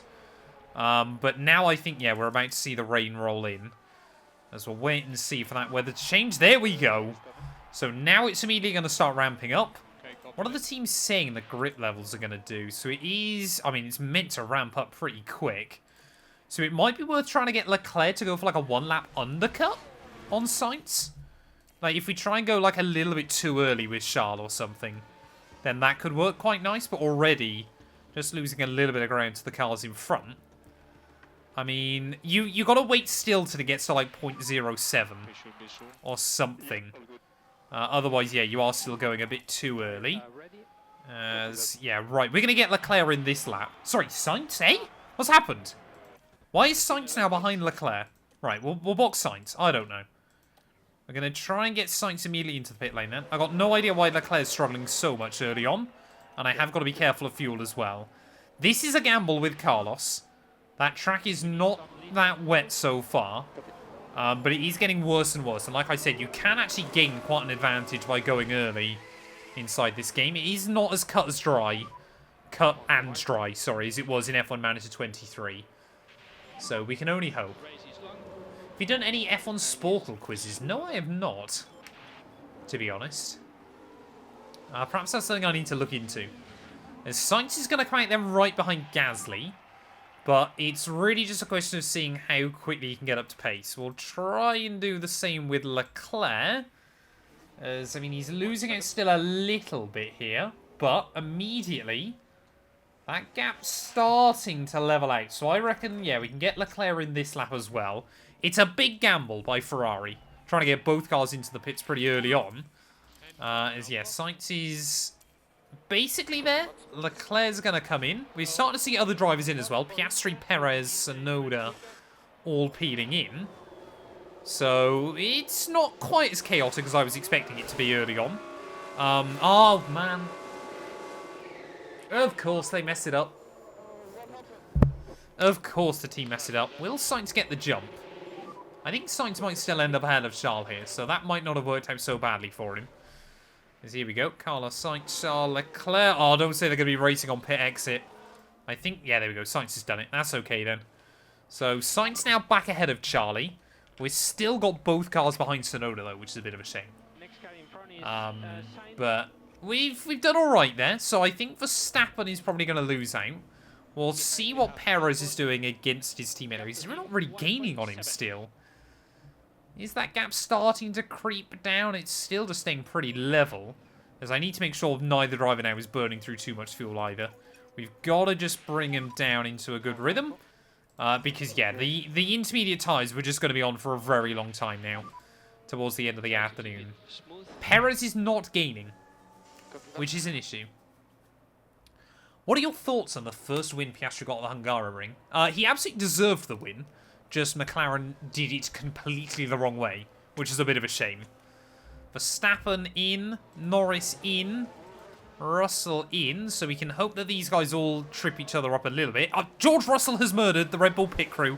S1: But now I think, yeah, we're about to see the rain roll in. As we'll wait and see for that weather to change. There we go. So now it's immediately going to start ramping up. What are the teams saying the grip levels are going to do? So it is... I mean, it's meant to ramp up pretty quick. So it might be worth trying to get Leclerc to go for like a one-lap undercut on Sainz. Like, if we try and go like a little bit too early with Charles or something, then that could work quite nice. But already, just losing a little bit of ground to the cars in front. I mean, you got to wait still till it gets to like 0.07 or something. Otherwise, yeah, you are still going a bit too early. Yeah, right. We're going to get Leclerc in this lap. Sorry, Sainz, eh? What's happened? Why is Sainz now behind Leclerc? Right, we'll box Sainz. I don't know. We're going to try and get Sainz immediately into the pit lane then. I got no idea why Leclerc is struggling so much early on. And I have got to be careful of fuel as well. This is a gamble with Carlos. That track is not that wet so far. But it is getting worse and worse. And like I said, you can actually gain quite an advantage by going early inside this game. It is not as cut and dry, sorry, as it was in F1 Manager 23. So we can only hope. Have you done any F1 Sporkle quizzes? No, I have not, to be honest. Perhaps that's something I need to look into. As Sainz is going to come out then right behind Gasly. But it's really just a question of seeing how quickly he can get up to pace. We'll try and do the same with Leclerc. As, I mean, he's losing out still a little bit here. But immediately, that gap's starting to level out. So I reckon, yeah, we can get Leclerc in this lap as well. It's a big gamble by Ferrari. Trying to get both cars into the pits pretty early on. As, yeah, Sainz is... basically there. Leclerc's going to come in. We're starting to see other drivers in as well. Piastri, Perez, Tsunoda all peeling in. So it's not quite as chaotic as I was expecting it to be early on. Oh, man. Of course they messed it up. Of course the team messed it up. Will Sainz get the jump? I think Sainz might still end up ahead of Charles here, so that might not have worked out so badly for him. Here we go. Carlos Sainz, Charles Leclerc. Oh, don't say they're going to be racing on pit exit. I think, yeah, there we go. Sainz has done it. That's okay then. So Sainz now back ahead of Charlie. We've still got both cars behind Tsunoda though, which is a bit of a shame. But we've done all right there. So I think Verstappen is probably going to lose out. We'll see what Perez is doing against his teammate. He's not really gaining on him still. Is that gap starting to creep down? It's still just staying pretty level. As I need to make sure neither driver now is burning through too much fuel either. We've got to just bring him down into a good rhythm. Because, yeah, the intermediate tyres were just going to be on for a very long time now. Towards the end of the afternoon. Perez is not gaining. Which is an issue. What are your thoughts on the first win Piastri got at the Hungaroring? He absolutely deserved the win. Just McLaren did it completely the wrong way, which is a bit of a shame. Verstappen in, Norris in, Russell in, so we can hope that these guys all trip each other up a little bit. George Russell has murdered the Red Bull pit crew.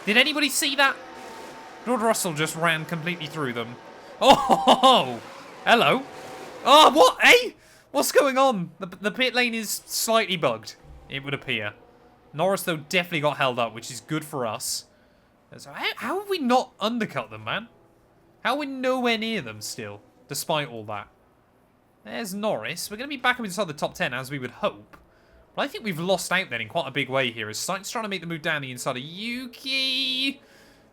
S1: Did anybody see that? George Russell just ran completely through them. Oh, hello. Oh, what? Eh? What's going on? The pit lane is slightly bugged, it would appear. Norris, though, definitely got held up, which is good for us. So how have we not undercut them, man? How are we nowhere near them still, despite all that? There's Norris. We're going to be back inside the top 10, as we would hope. But I think we've lost out then in quite a big way here, as Sainz trying to make the move down the inside of Yuki.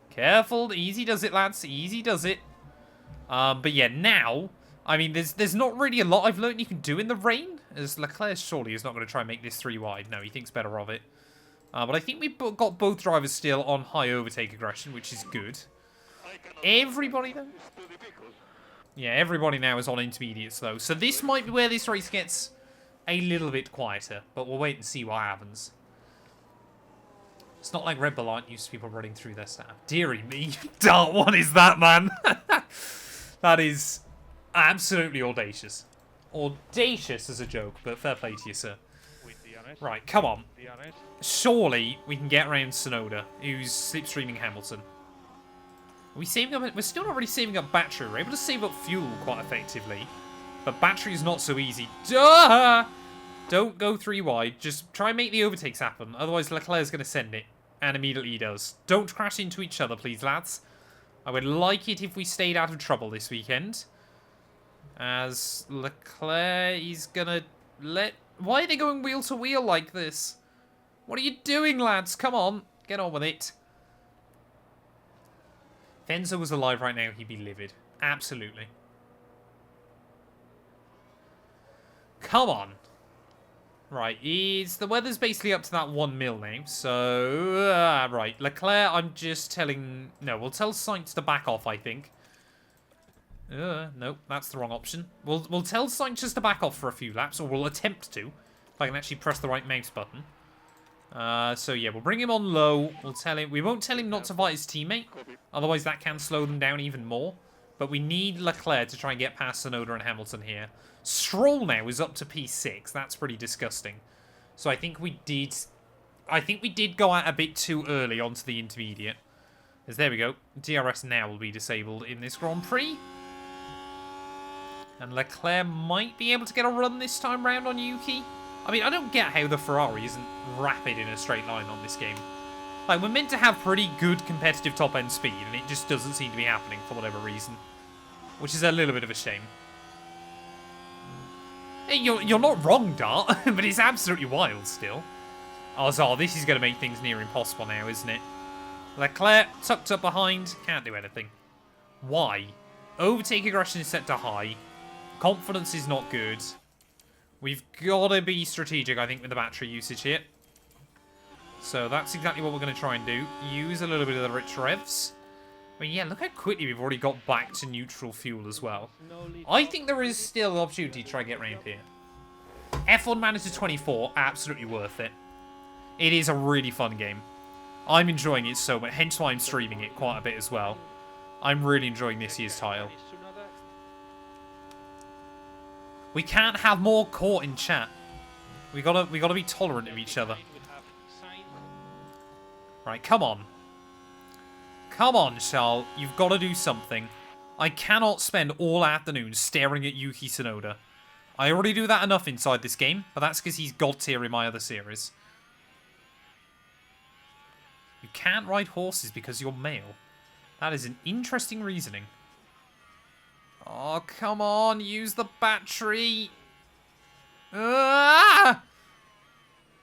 S1: Careful. Easy does it, lads. Easy does it. But yeah, now, I mean, there's not really a lot I've learned you can do in the rain, as Leclerc surely is not going to try and make this 3 wide. No, he thinks better of it. But I think we've got both drivers still on high overtake aggression, which is good. Everybody, though? Yeah, everybody now is on intermediates, though. So this might be where this race gets a little bit quieter, but we'll wait and see what happens. It's not like Red Bull aren't used to people running through their stuff. Deary me. Dart, what is that, man? That is absolutely audacious. Audacious as a joke, but fair play to you, sir. Right, come on. Surely we can get around Tsunoda, who's slipstreaming Hamilton. Are we saving up? We're still not really saving up battery. We're able to save up fuel quite effectively. But battery is not so easy. Duh! Don't go 3 wide. Just try and make the overtakes happen. Otherwise, Leclerc's going to send it. And immediately he does. Don't crash into each other, please, lads. I would like it if we stayed out of trouble this weekend. As Leclerc is going to let... Why are they going wheel to wheel like this? What are you doing, lads? Come on. Get on with it. If Enzo was alive right now, he'd be livid. Absolutely. Come on. Right, the weather's basically up to that 1 mil now, so... right, Leclerc, I'm just telling... No, we'll tell Sainz to back off, I think. No, that's the wrong option. We'll tell Sainz just to back off for a few laps, or we'll attempt to, if I can actually press the right mouse button. So yeah, we'll bring him on low. We'll tell him... We won't tell him not to fight his teammate, otherwise that can slow them down even more. But we need Leclerc to try and get past Tsunoda and Hamilton here. Stroll now is up to P6. That's pretty disgusting. So I think we did go out a bit too early onto the intermediate. As there we go. DRS now will be disabled in this Grand Prix. And Leclerc might be able to get a run this time round on Yuki. I mean, I don't get how the Ferrari isn't rapid in a straight line on this game. Like, we're meant to have pretty good competitive top-end speed, and it just doesn't seem to be happening for whatever reason. Which is a little bit of a shame. Hey, you're not wrong, Dart, but it's absolutely wild still. Oh, this is going to make things near impossible now, isn't it? Leclerc, tucked up behind, can't do anything. Why? Overtake aggression is set to high. Confidence is not good. We've got to be strategic, I think, with the battery usage here. So that's exactly what we're going to try and do. Use a little bit of the rich revs. I mean, yeah, look how quickly we've already got back to neutral fuel as well. I think there is still an opportunity to try and get around here. F1 Manager 24, absolutely worth it. It is a really fun game. I'm enjoying it so much, hence why I'm streaming it quite a bit as well. I'm really enjoying this year's title. We can't have more caught in chat. We gotta be tolerant of each other. Right, come on. Come on, Charles. You've got to do something. I cannot spend all afternoon staring at Yuki Tsunoda. I already do that enough inside this game, but that's because he's god tier in my other series. You can't ride horses because you're male. That is an interesting reasoning. Oh, come on. Use the battery. Ah!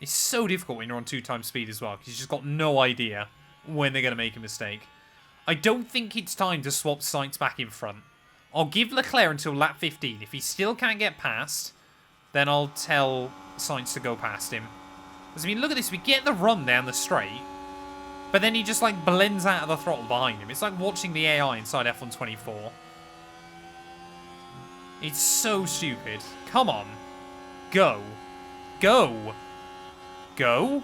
S1: It's so difficult when you're on 2 times speed as well, because you've just got no idea when they're going to make a mistake. I don't think it's time to swap Sainz back in front. I'll give Leclerc until lap 15. If he still can't get past, then I'll tell Sainz to go past him. Because, I mean, look at this. We get the run down the straight, but then he just, like, blends out of the throttle behind him. It's like watching the AI inside F1 24. It's so stupid. Come on. Go. Go. Go.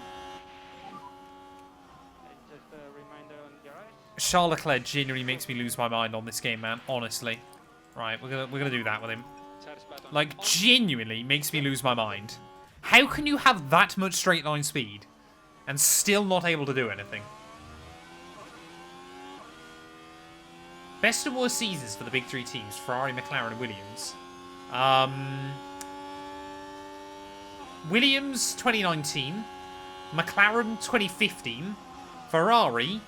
S1: Charles Leclerc genuinely makes me lose my mind on this game, man. Honestly. Right, we're gonna do that with him. Like, genuinely makes me lose my mind. How can you have that much straight line speed and still not able to do anything? Best and worst seasons for the big 3 teams, Ferrari, McLaren, and Williams. Williams 2019, McLaren 2015, Ferrari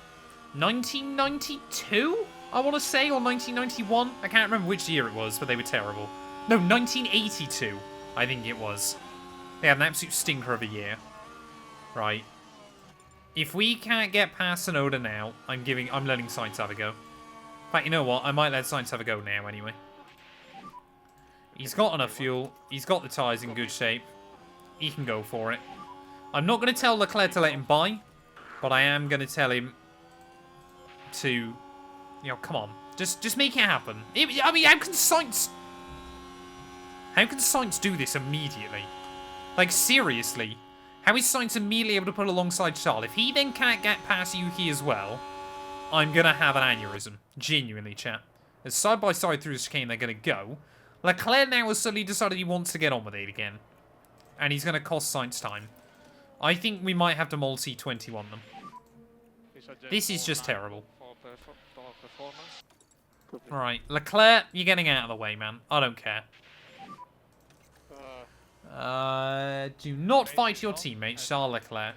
S1: 1992, I want to say, or 1991. I can't remember which year it was, but they were terrible. No, 1982, I think it was. They had an absolute stinker of a year. Right. If we can't get past Sonoda now, I'm letting Sainz have a go. In fact, you know what? I might let Sainz have a go now anyway. He's got enough fuel. He's got the tyres in good shape. He can go for it. I'm not going to tell Leclerc to let him by, but I am going to tell him to, you know, come on. Just make it happen. I mean, how can Sainz do this immediately? Like, seriously. How is Sainz immediately able to put alongside Charles? If he then can't get past Yuki as well, I'm going to have an aneurysm. Genuinely, chat. As side by side through the chicane they're going to go. Leclerc now has suddenly decided he wants to get on with it again. And he's going to cost Sainz time. I think we might have to multi-21 them. This is just terrible. Alright, Leclerc, you're getting out of the way, man. I don't care. Do not fight your teammate, Charles Leclerc.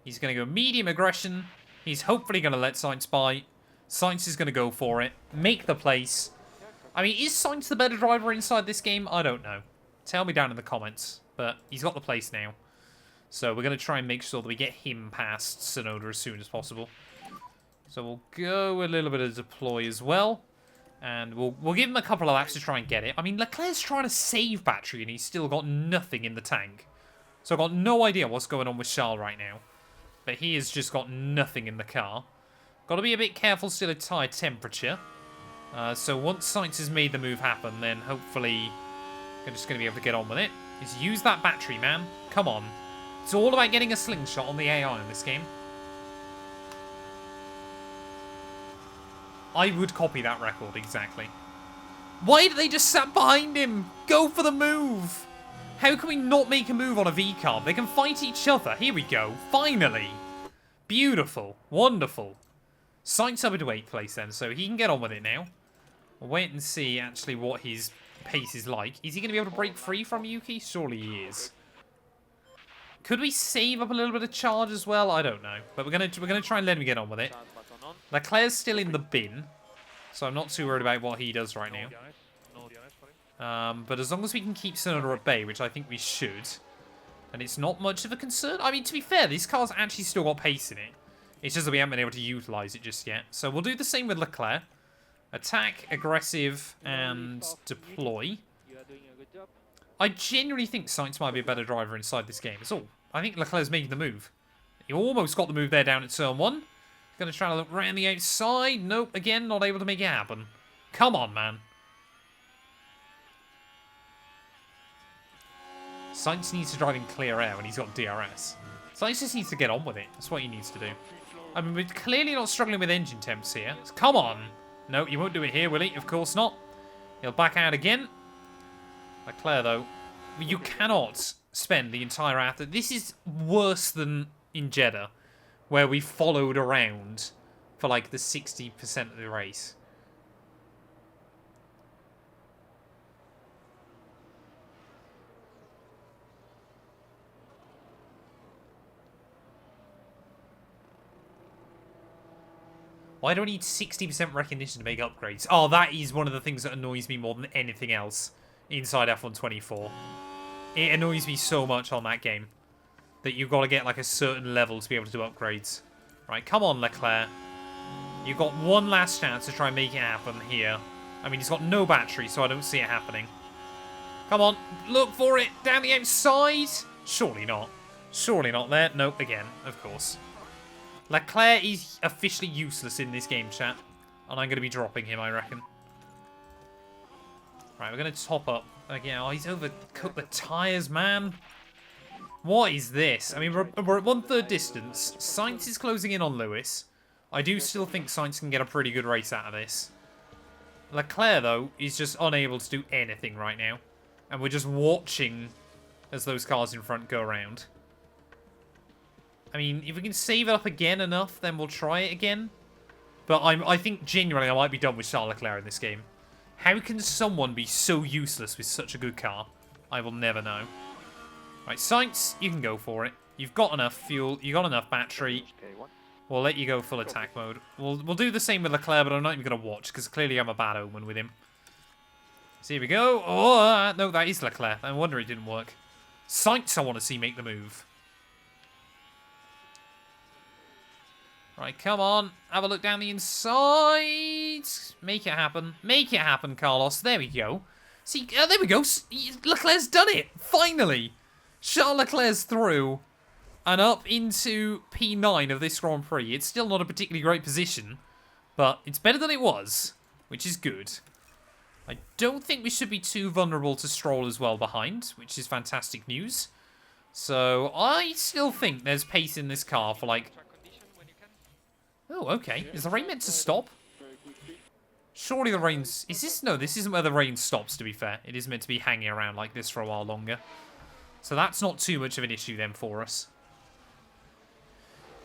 S1: He's going to go medium aggression. He's hopefully going to let Sainz by. Sainz is going to go for it. Make the place. I mean, is Sainz the better driver inside this game? I don't know. Tell me down in the comments. But he's got the place now. So we're going to try and make sure that we get him past Tsunoda as soon as possible. So we'll go a little bit of deploy as well. And we'll give him a couple of laps to try and get it. I mean, Leclerc's trying to save battery and he's still got nothing in the tank. So I've got no idea what's going on with Charles right now. But he has just got nothing in the car. Got to be a bit careful still at tyre temperature. So once Sainz has made the move happen, then hopefully we're just going to be able to get on with it. Just use that battery, man. Come on. It's all about getting a slingshot on the AI in this game. I would copy that record, exactly. Why did they just sat behind him? Go for the move. How can we not make a move on a V-car? They can fight each other. Here we go. Finally. Beautiful. Wonderful. Sainz up into 8th place then, so he can get on with it now. We'll wait and see actually what his pace is like. Is he going to be able to break free from Yuki? Surely he is. Could we save up a little bit of charge as well? I don't know. But we're gonna try and let him get on with it. Leclerc's still in the bin, so I'm not too worried about what he does right now. But as long as we can keep Tsunoda at bay, which I think we should, and it's not much of a concern. I mean, to be fair, this car's actually still got pace in it. It's just that we haven't been able to utilise it just yet. So we'll do the same with Leclerc. Attack, aggressive, and deploy. I genuinely think Sainz might be a better driver inside this game. That's all. I think Leclerc's making the move. He almost got the move there down at turn 1. Going to try to look around the outside. Nope, again, not able to make it happen. Come on, man. Sainz needs to drive in clear air when he's got DRS. Sainz just needs to get on with it. That's what he needs to do. I mean, we're clearly not struggling with engine temps here. So come on. No, you won't do it here, will he? Of course not. He'll back out again. Leclerc, though, you cannot spend the entire after. This is worse than in Jeddah, where we followed around for like the 60% of the race. Why do I need 60% recognition to make upgrades? Oh, that is one of the things that annoys me more than anything else inside F1 24. It annoys me so much on that game that you've got to get like a certain level to be able to do upgrades. Right, come on, Leclerc. You've got one last chance to try and make it happen here. I mean, he's got no battery, so I don't see it happening. Come on, look for it down the outside. Surely not. Surely not there. Nope, again, of course. Leclerc is officially useless in this game, chat. And I'm going to be dropping him, I reckon. Right, we're going to top up. Again, oh, he's overcooked the tyres, man. What is this? I mean, we're at 1/3 distance. Sainz is closing in on Lewis. I do still think Sainz can get a pretty good race out of this. Leclerc, though, is just unable to do anything right now. And we're just watching as those cars in front go around. I mean, if we can save it up again enough, then we'll try it again. But I think genuinely I might be done with Charles Leclerc in this game. How can someone be so useless with such a good car? I will never know. Right, Sainz, you can go for it. You've got enough fuel. You've got enough battery. We'll let you go full attack mode. We'll do the same with Leclerc, but I'm not even going to watch, because clearly I'm a bad omen with him. So here we go. Oh, no, that is Leclerc. I wonder it didn't work. Sainz I want to see make the move. Right, come on. Have a look down the inside. Make it happen. Make it happen, Carlos. There we go. See, there we go. Leclerc's done it. Finally. Charles Leclerc's through and up into P9 of this Grand Prix. It's still not a particularly great position, but it's better than it was, which is good. I don't think we should be too vulnerable to Stroll as well behind, which is fantastic news. So I still think there's pace in this car for like... Oh, okay. Is the rain meant to stop? Surely the rain's... Is this... No, this isn't where the rain stops, to be fair. It is meant to be hanging around like this for a while longer. So that's not too much of an issue then for us.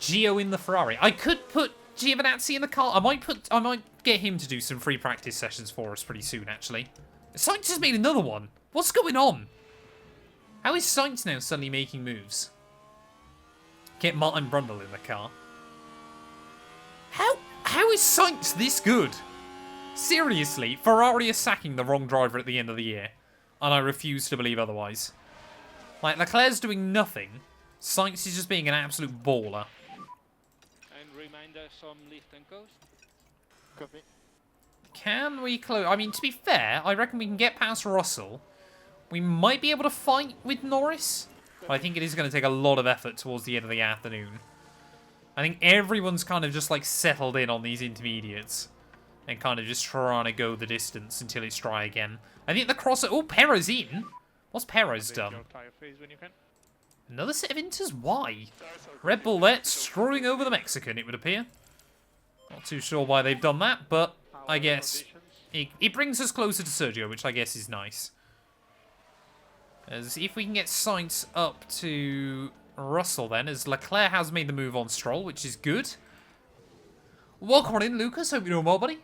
S1: Gio in the Ferrari. I could put Giovinazzi in the car. I might get him to do some free practice sessions for us pretty soon, actually. Sainz has made another one. What's going on? How is Sainz now suddenly making moves? Get Martin Brundle in the car. How is Sainz this good? Seriously, Ferrari is sacking the wrong driver at the end of the year. And I refuse to believe otherwise. Like, Leclerc's doing nothing. Sainz is just being an absolute baller.
S4: And reminder, some lift and coast. Copy.
S1: Can we close... I mean, to be fair, I reckon we can get past Russell. We might be able to fight with Norris. But I think it is going to take a lot of effort towards the end of the afternoon. I think everyone's kind of just, like, settled in on these intermediates. And kind of just trying to go the distance until it's dry again. I think the crosser... Oh, Perez in. What's Perez done? Another set of inters? Why? Red Bull there, screwing over the Mexican, it would appear. Not too sure why they've done that, but I guess it brings us closer to Sergio, which I guess is nice. As if we can get Sainz up to Russell then, as Leclerc has made the move on Stroll, which is good. Welcome on in, Lucas. Hope you're doing well, buddy.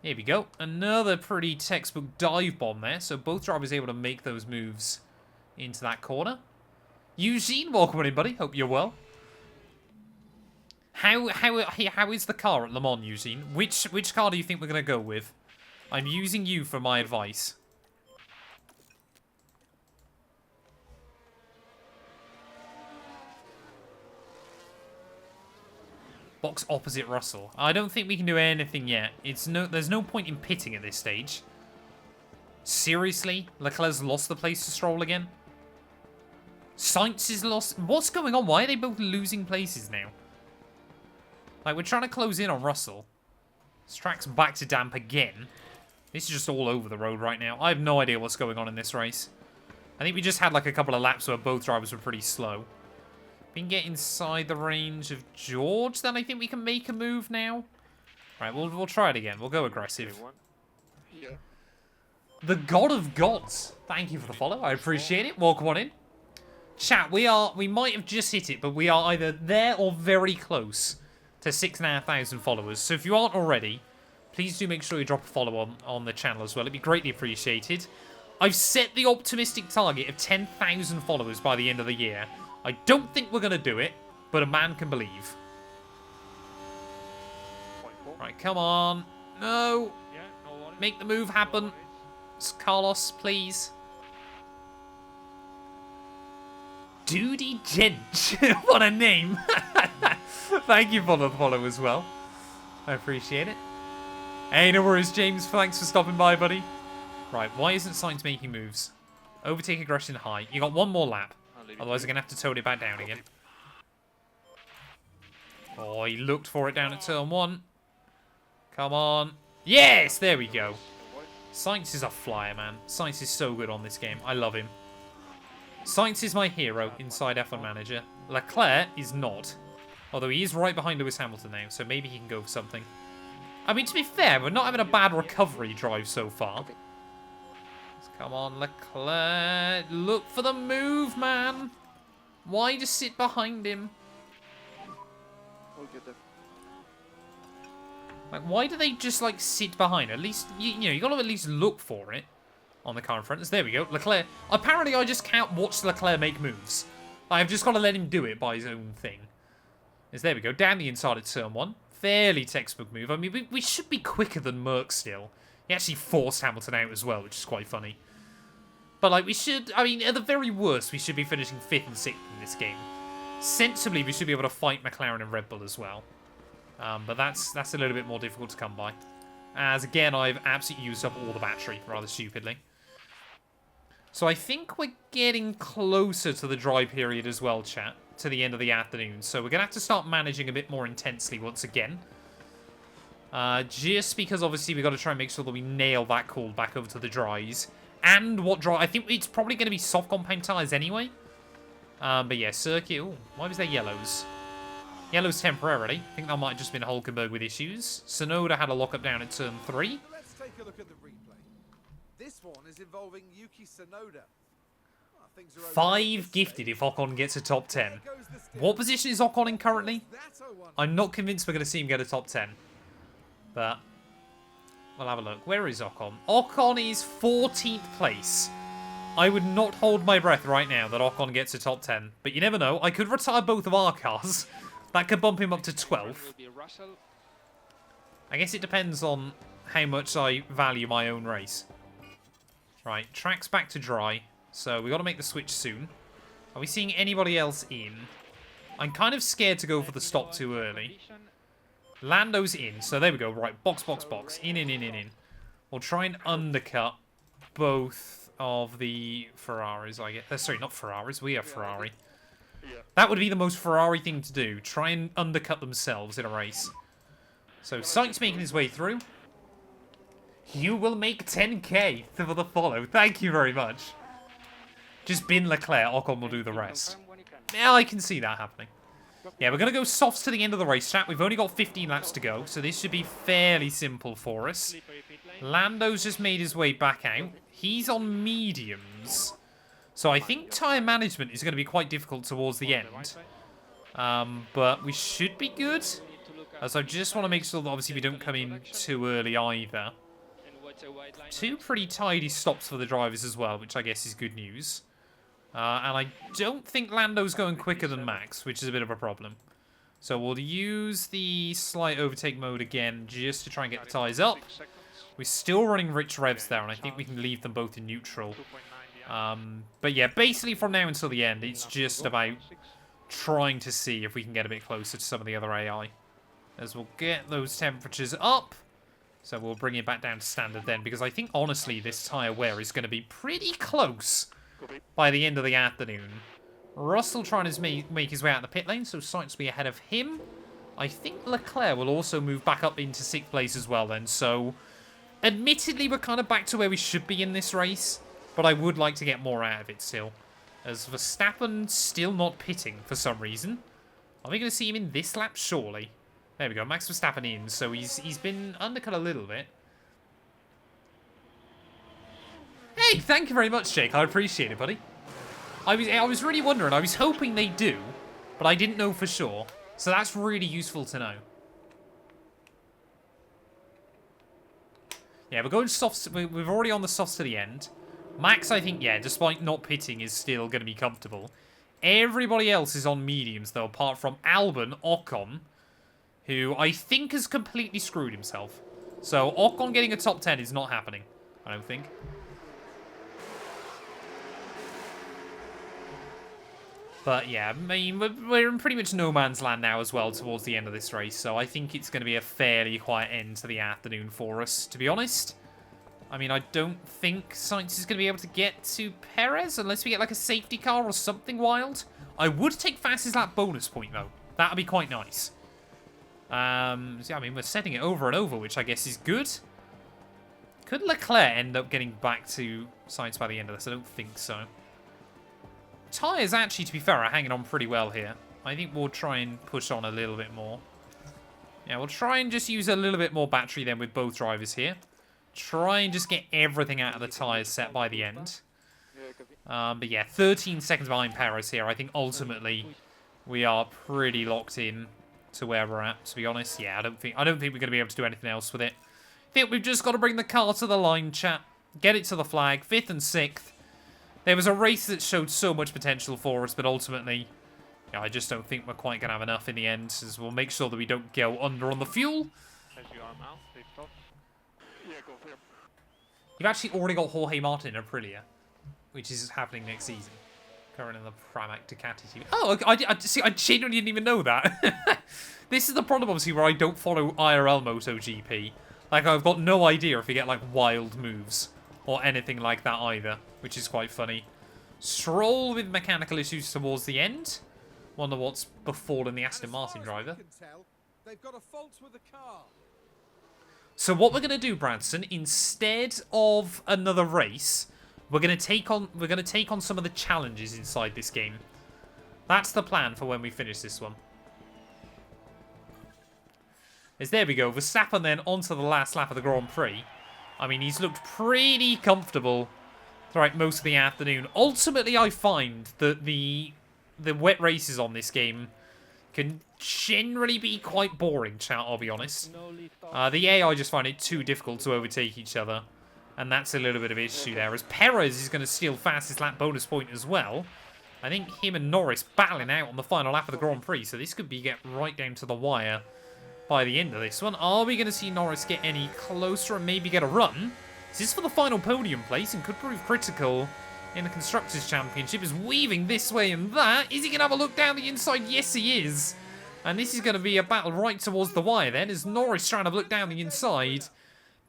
S1: Here we go. Another pretty textbook dive bomb there, so both drivers able to make those moves into that corner. Eugene, welcome on in, buddy. Hope you're well. How is the car at Le Mans, Eugene? Which car do you think we're going to go with? I'm using you for my advice. Box opposite Russell. I don't think we can do anything yet. There's no point in pitting at this stage. Seriously? Leclerc's lost the place to Stroll again? Sainz is lost. What's going on? Why are they both losing places now? Like, we're trying to close in on Russell. This track's back to damp again. This is just all over the road right now. I have no idea what's going on in this race. I think we just had like a couple of laps where both drivers were pretty slow. We can get inside the range of George, then I think we can make a move now. Right, we'll try it again. We'll go aggressive.
S4: Yeah.
S1: The God of Gods. Thank you for the follow. I appreciate it. Welcome on in. Chat, we might have just hit it, but we are either there or very close to 6,500 followers. So if you aren't already, please do make sure you drop a follow on the channel as well. It'd be greatly appreciated. I've set the optimistic target of 10,000 followers by the end of the year. I don't think we're going to do it, but a man can believe. Right, come on. No. Make the move happen. Carlos, please. Duty Gench. What a name. Thank you for the follow as well. I appreciate it. Hey, no worries, James. Thanks for stopping by, buddy. Right, why isn't Sainz making moves? Overtake aggression high. You got one more lap. Otherwise, I'm going to have to tone it back down again. Oh, he looked for it down at turn 1. Come on. Yes, there we go. Sainz is a flyer, man. Sainz is so good on this game. I love him. Sainz is my hero inside F1 Manager. Leclerc is not. Although he is right behind Lewis Hamilton now, so maybe he can go for something. I mean, to be fair, we're not having a bad recovery drive so far. Come on, Leclerc. Look for the move, man. Why just sit behind him?
S4: We'll get there.
S1: Like, why do they just, like, sit behind? At least, you know, you got to at least look for it on the car in front. There we go. Leclerc. Apparently, I just can't watch Leclerc make moves. I've just got to let him do it by his own thing. Is there we go, down the inside at turn 1. Fairly textbook move. I mean, we should be quicker than Merc still. He actually forced Hamilton out as well, which is quite funny. But, like, we should... I mean, at the very worst, we should be finishing 5th and 6th in this game. Sensibly, we should be able to fight McLaren and Red Bull as well. But that's a little bit more difficult to come by. As, again, I've absolutely used up all the battery, rather stupidly. So I think we're getting closer to the dry period as well, chat. To the end of the afternoon. So we're going to have to start managing a bit more intensely once again. Just because, obviously, we've got to try and make sure that we nail that call back over to the dries. And what dry... I think it's probably going to be soft compound tyres anyway. But yeah, circuit... Ooh, why was there yellows? Yellows temporarily. I think that might have just been Hulkenberg with issues. Sonoda had a lock-up down at turn 3.
S2: Let's take a look at the replay. This one is involving Yuki Tsunoda. Well, things are okay
S1: 5
S2: this
S1: gifted
S2: stage.
S1: if Ocon gets a top 10.
S2: There goes the steer.
S1: What position is Ocon in currently?
S2: That's a one.
S1: I'm not convinced we're going to see him get a top 10. But we'll have a look. Where is Ocon? Ocon is 14th place. I would not hold my breath right now that Ocon gets a top 10. But you never know. I could retire both of our cars. That could bump him up to 12th.
S4: Will be Russell.
S1: I guess it depends on how much I value my own race. Right, track's back to dry. So we got to make the switch soon. Are we seeing anybody else in? I'm kind of scared to go for the stop too early. Lando's in, so there we go. Right, box, box, box. In. We'll try and undercut both of the Ferraris, I guess. Sorry, not Ferraris. We are Ferrari. That would be the most Ferrari thing to do. Try and undercut themselves in a race. So, Sainz making his way through. You will make 10k for the follow. Thank you very much. Just bin Leclerc. Ocon will do the rest. Yeah, I can see that happening. Yeah, we're going to go softs to the end of the race, chat. We've only got 15 laps to go, so this should be fairly simple for us. Lando's just made his way back out. He's on mediums. So I think tyre management is going to be quite difficult towards the end. But we should be good. As I just want to make sure that obviously we don't come in too early either. 2 pretty tidy stops for the drivers as well, which I guess is good news. And I don't think Lando's going quicker than Max, which is a bit of a problem. So we'll use the slight overtake mode again, just to try and get the tyres up. We're still running rich revs there, and I think we can leave them both in neutral. But yeah, basically from now until the end, it's just about trying to see if we can get a bit closer to some of the other AI. As we'll get those temperatures up. So we'll bring it back down to standard then, because I think, honestly, this tyre wear is going to be pretty close by the end of the afternoon. Russell trying to make his way out of the pit lane, so Sainz will be ahead of him. I think Leclerc will also move back up into 6th place as well then, so admittedly we're kind of back to where we should be in this race, but I would like to get more out of it still. As Verstappen still not pitting for some reason. Are we going to see him in this lap? Surely. There we go, Max Verstappen in, so he's been undercut a little bit. Hey, thank you very much, Jake. I appreciate it, buddy. I was really wondering. I was hoping they do, but I didn't know for sure. So that's really useful to know. Yeah, we're going softs. We're already on the softs to the end. Max, I think, yeah, despite not pitting, is still going to be comfortable. Everybody else is on mediums, though, apart from Albon, Ocon, who I think has completely screwed himself. So Ocon getting a top 10 is not happening, I don't think. But yeah, I mean, we're in pretty much no man's land now as well towards the end of this race. So I think it's going to be a fairly quiet end to the afternoon for us, to be honest. I mean, I don't think Sainz is going to be able to get to Perez unless we get like a safety car or something wild. I would take fastest lap bonus point, though. That would be quite nice. So, I mean, we're setting it over and over, which I guess is good. Could Leclerc end up getting back to Sainz by the end of this? I don't think so. Tyres, actually, to be fair, are hanging on pretty well here. I think we'll try and push on a little bit more. Yeah, we'll try and just use a little bit more battery then with both drivers here. Try and just get everything out of the tyres set by the end. But yeah, 13 seconds behind Perez here. I think ultimately we are pretty locked in to where we're at, to be honest. Yeah, I don't think we're going to be able to do anything else with it. I think we've just got to bring the car to the line, chat. Get it to the flag, 5th and 6th. There was a race that showed so much potential for us, but ultimately Yeah, I just don't think we're quite going to have enough in the end, as we'll make sure that we don't go under on the fuel.
S4: As you are now, they stop. Yeah, go for him.
S1: You've actually already got Jorge Martin in Aprilia, which is happening next season. Current in the Pramac Ducati team. Oh, see, I genuinely didn't even know that. This is the problem, obviously, where I don't follow IRL MotoGP. Like, I've got no idea if you get, like, wild moves or anything like that either, which is quite funny. Stroll with mechanical issues towards the end. Wonder what's befallen the Aston Martin driver.
S2: They've got a fault with the car.
S1: So what we're going to do, Branson, instead of another race, we're going to take on some of the challenges inside this game. That's the plan for when we finish this one. As there we go, Verstappen then onto the last lap of the Grand Prix. I mean, he's looked pretty comfortable throughout most of the afternoon. Ultimately, I find that the wet races on this game can generally be quite boring, chat, I'll be honest. The AI just find it too difficult to overtake each other. And that's a little bit of an issue there. As Perez is going to steal fastest lap bonus point as well. I think him and Norris battling out on the final lap of the Grand Prix. So this could be get right down to the wire by the end of this one. Are we going to see Norris get any closer and maybe get a run? Is this for the final podium place and could prove critical in the Constructors' Championship? Is weaving this way and that. Is he going to have a look down the inside? Yes, he is. And this is going to be a battle right towards the wire then, as Norris trying to look down the inside.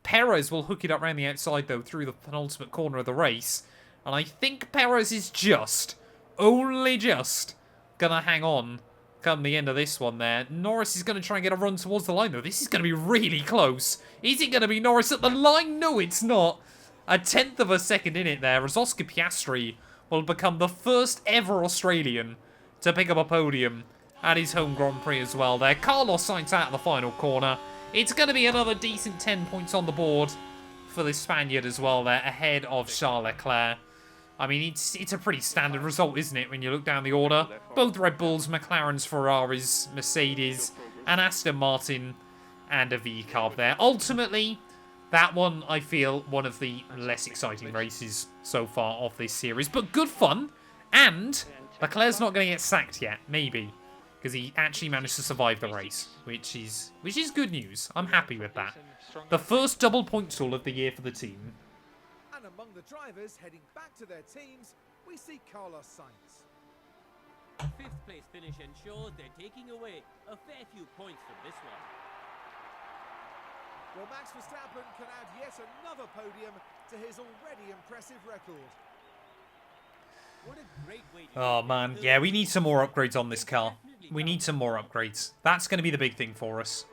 S1: Perez will hook it up around the outside, though, through the penultimate corner of the race. And I think Perez is just, only just, going to hang on come the end of this one there. Norris is going to try and get a run towards the line, though. This is going to be really close. Is it going to be Norris at the line? No, it's not. A tenth of a second in it there, as Oscar Piastri will become the first ever Australian to pick up a podium at his home Grand Prix as well there. Carlos Sainz out of the final corner. It's going to be another decent 10 points on the board for the Spaniard as well there, ahead of Charles Leclerc. I mean, it's a pretty standard result, isn't it, when you look down the order? Both Red Bulls, McLarens, Ferraris, Mercedes, and Aston Martin, and a V-Carb there. Ultimately, that one, I feel, one of the less exciting races so far of this series. But good fun, and Leclerc's not going to get sacked yet, maybe, because he actually managed to survive the race, which is good news. I'm happy with that. The first double point haul of the year for the team.
S2: And among the drivers heading back to their teams, we see Carlos Sainz.
S3: Fifth place finish ensures they're taking away a fair few points from this one.
S2: Well, Max Verstappen can add yet another podium to his already impressive record.
S3: What a great way to
S1: Oh, man. Yeah, we need some more upgrades on this car. We need some more upgrades. That's going to be the big thing for us.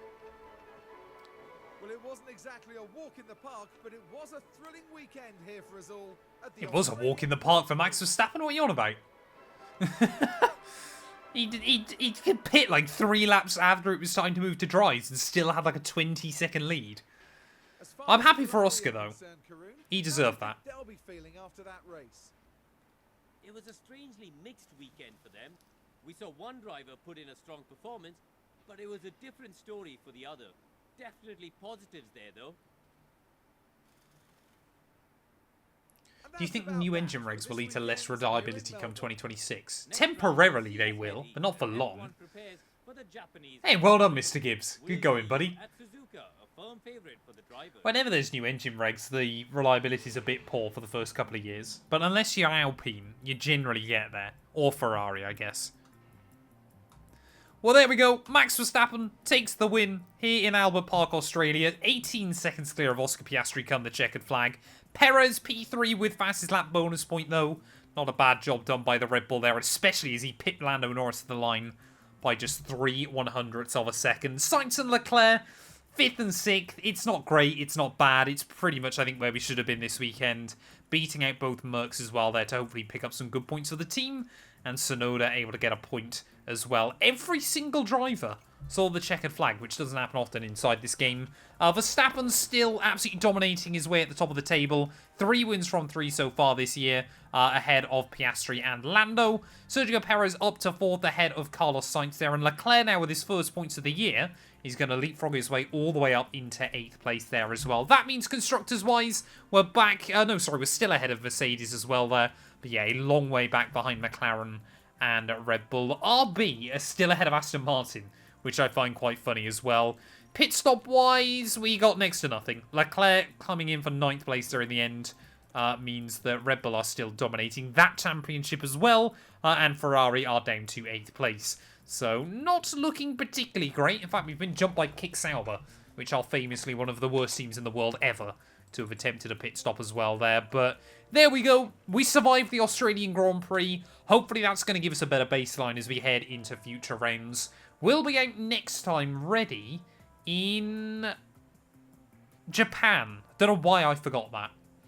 S2: Well, it wasn't exactly a walk in the park, but it was a thrilling weekend here for us all.
S1: It was a walk in the park for Max Verstappen. What are you on about? he could pit like 3 laps after it was time to move to dries and still had like a 20-second lead. I'm happy for Oscar, though. He deserved that.
S2: They'll be feeling after that race.
S3: It was a strangely mixed weekend for them. We saw one driver put in a strong performance, but it was a different story for the other. Definitely positives there, though.
S1: Do you think the new engine regs will lead to less reliability come 2026? Temporarily they will, but not for long. Hey, well done, Mr. Gibbs. Good going, buddy. Whenever there's new engine regs, the reliability is a bit poor for the first couple of years. But unless you're Alpine, you generally get there. Or Ferrari, I guess. Well, there we go. Max Verstappen takes the win here in Albert Park, Australia. 18 seconds clear of Oscar Piastri come the checkered flag. Perez P3 with fastest lap bonus point, though. Not a bad job done by the Red Bull there, especially as he pit Lando Norris to the line by just 3/100ths of a second. Sainz and Leclerc, 5th and 6th. It's not great, it's not bad. It's pretty much, I think, where we should have been this weekend. Beating out both Mercs as well there to hopefully pick up some good points for the team. And Tsunoda able to get a point as well. Every single driver saw the checkered flag, which doesn't happen often inside this game. Verstappen's still absolutely dominating his way at the top of the table. 3 wins from 3 so far this year, ahead of Piastri and Lando. Sergio Perez up to 4th ahead of Carlos Sainz there. And Leclerc now with his first points of the year. He's going to leapfrog his way all the way up into 8th place there as well. That means constructors-wise, we're back... we're still ahead of Mercedes as well there. But yeah, a long way back behind McLaren and Red Bull. RB are still ahead of Aston Martin, which I find quite funny as well. Pit stop wise, we got next to nothing. Leclerc coming in for 9th place there in the end means that Red Bull are still dominating that championship as well, and Ferrari are down to 8th place. So not looking particularly great. In fact, we've been jumped by Kick Sauber, which are famously one of the worst teams in the world ever to have attempted a pit stop as well there. But there we go. We survived the Australian Grand Prix. Hopefully that's going to give us a better baseline as we head into future rounds. We'll be out next time ready in Japan. Don't know why I forgot that.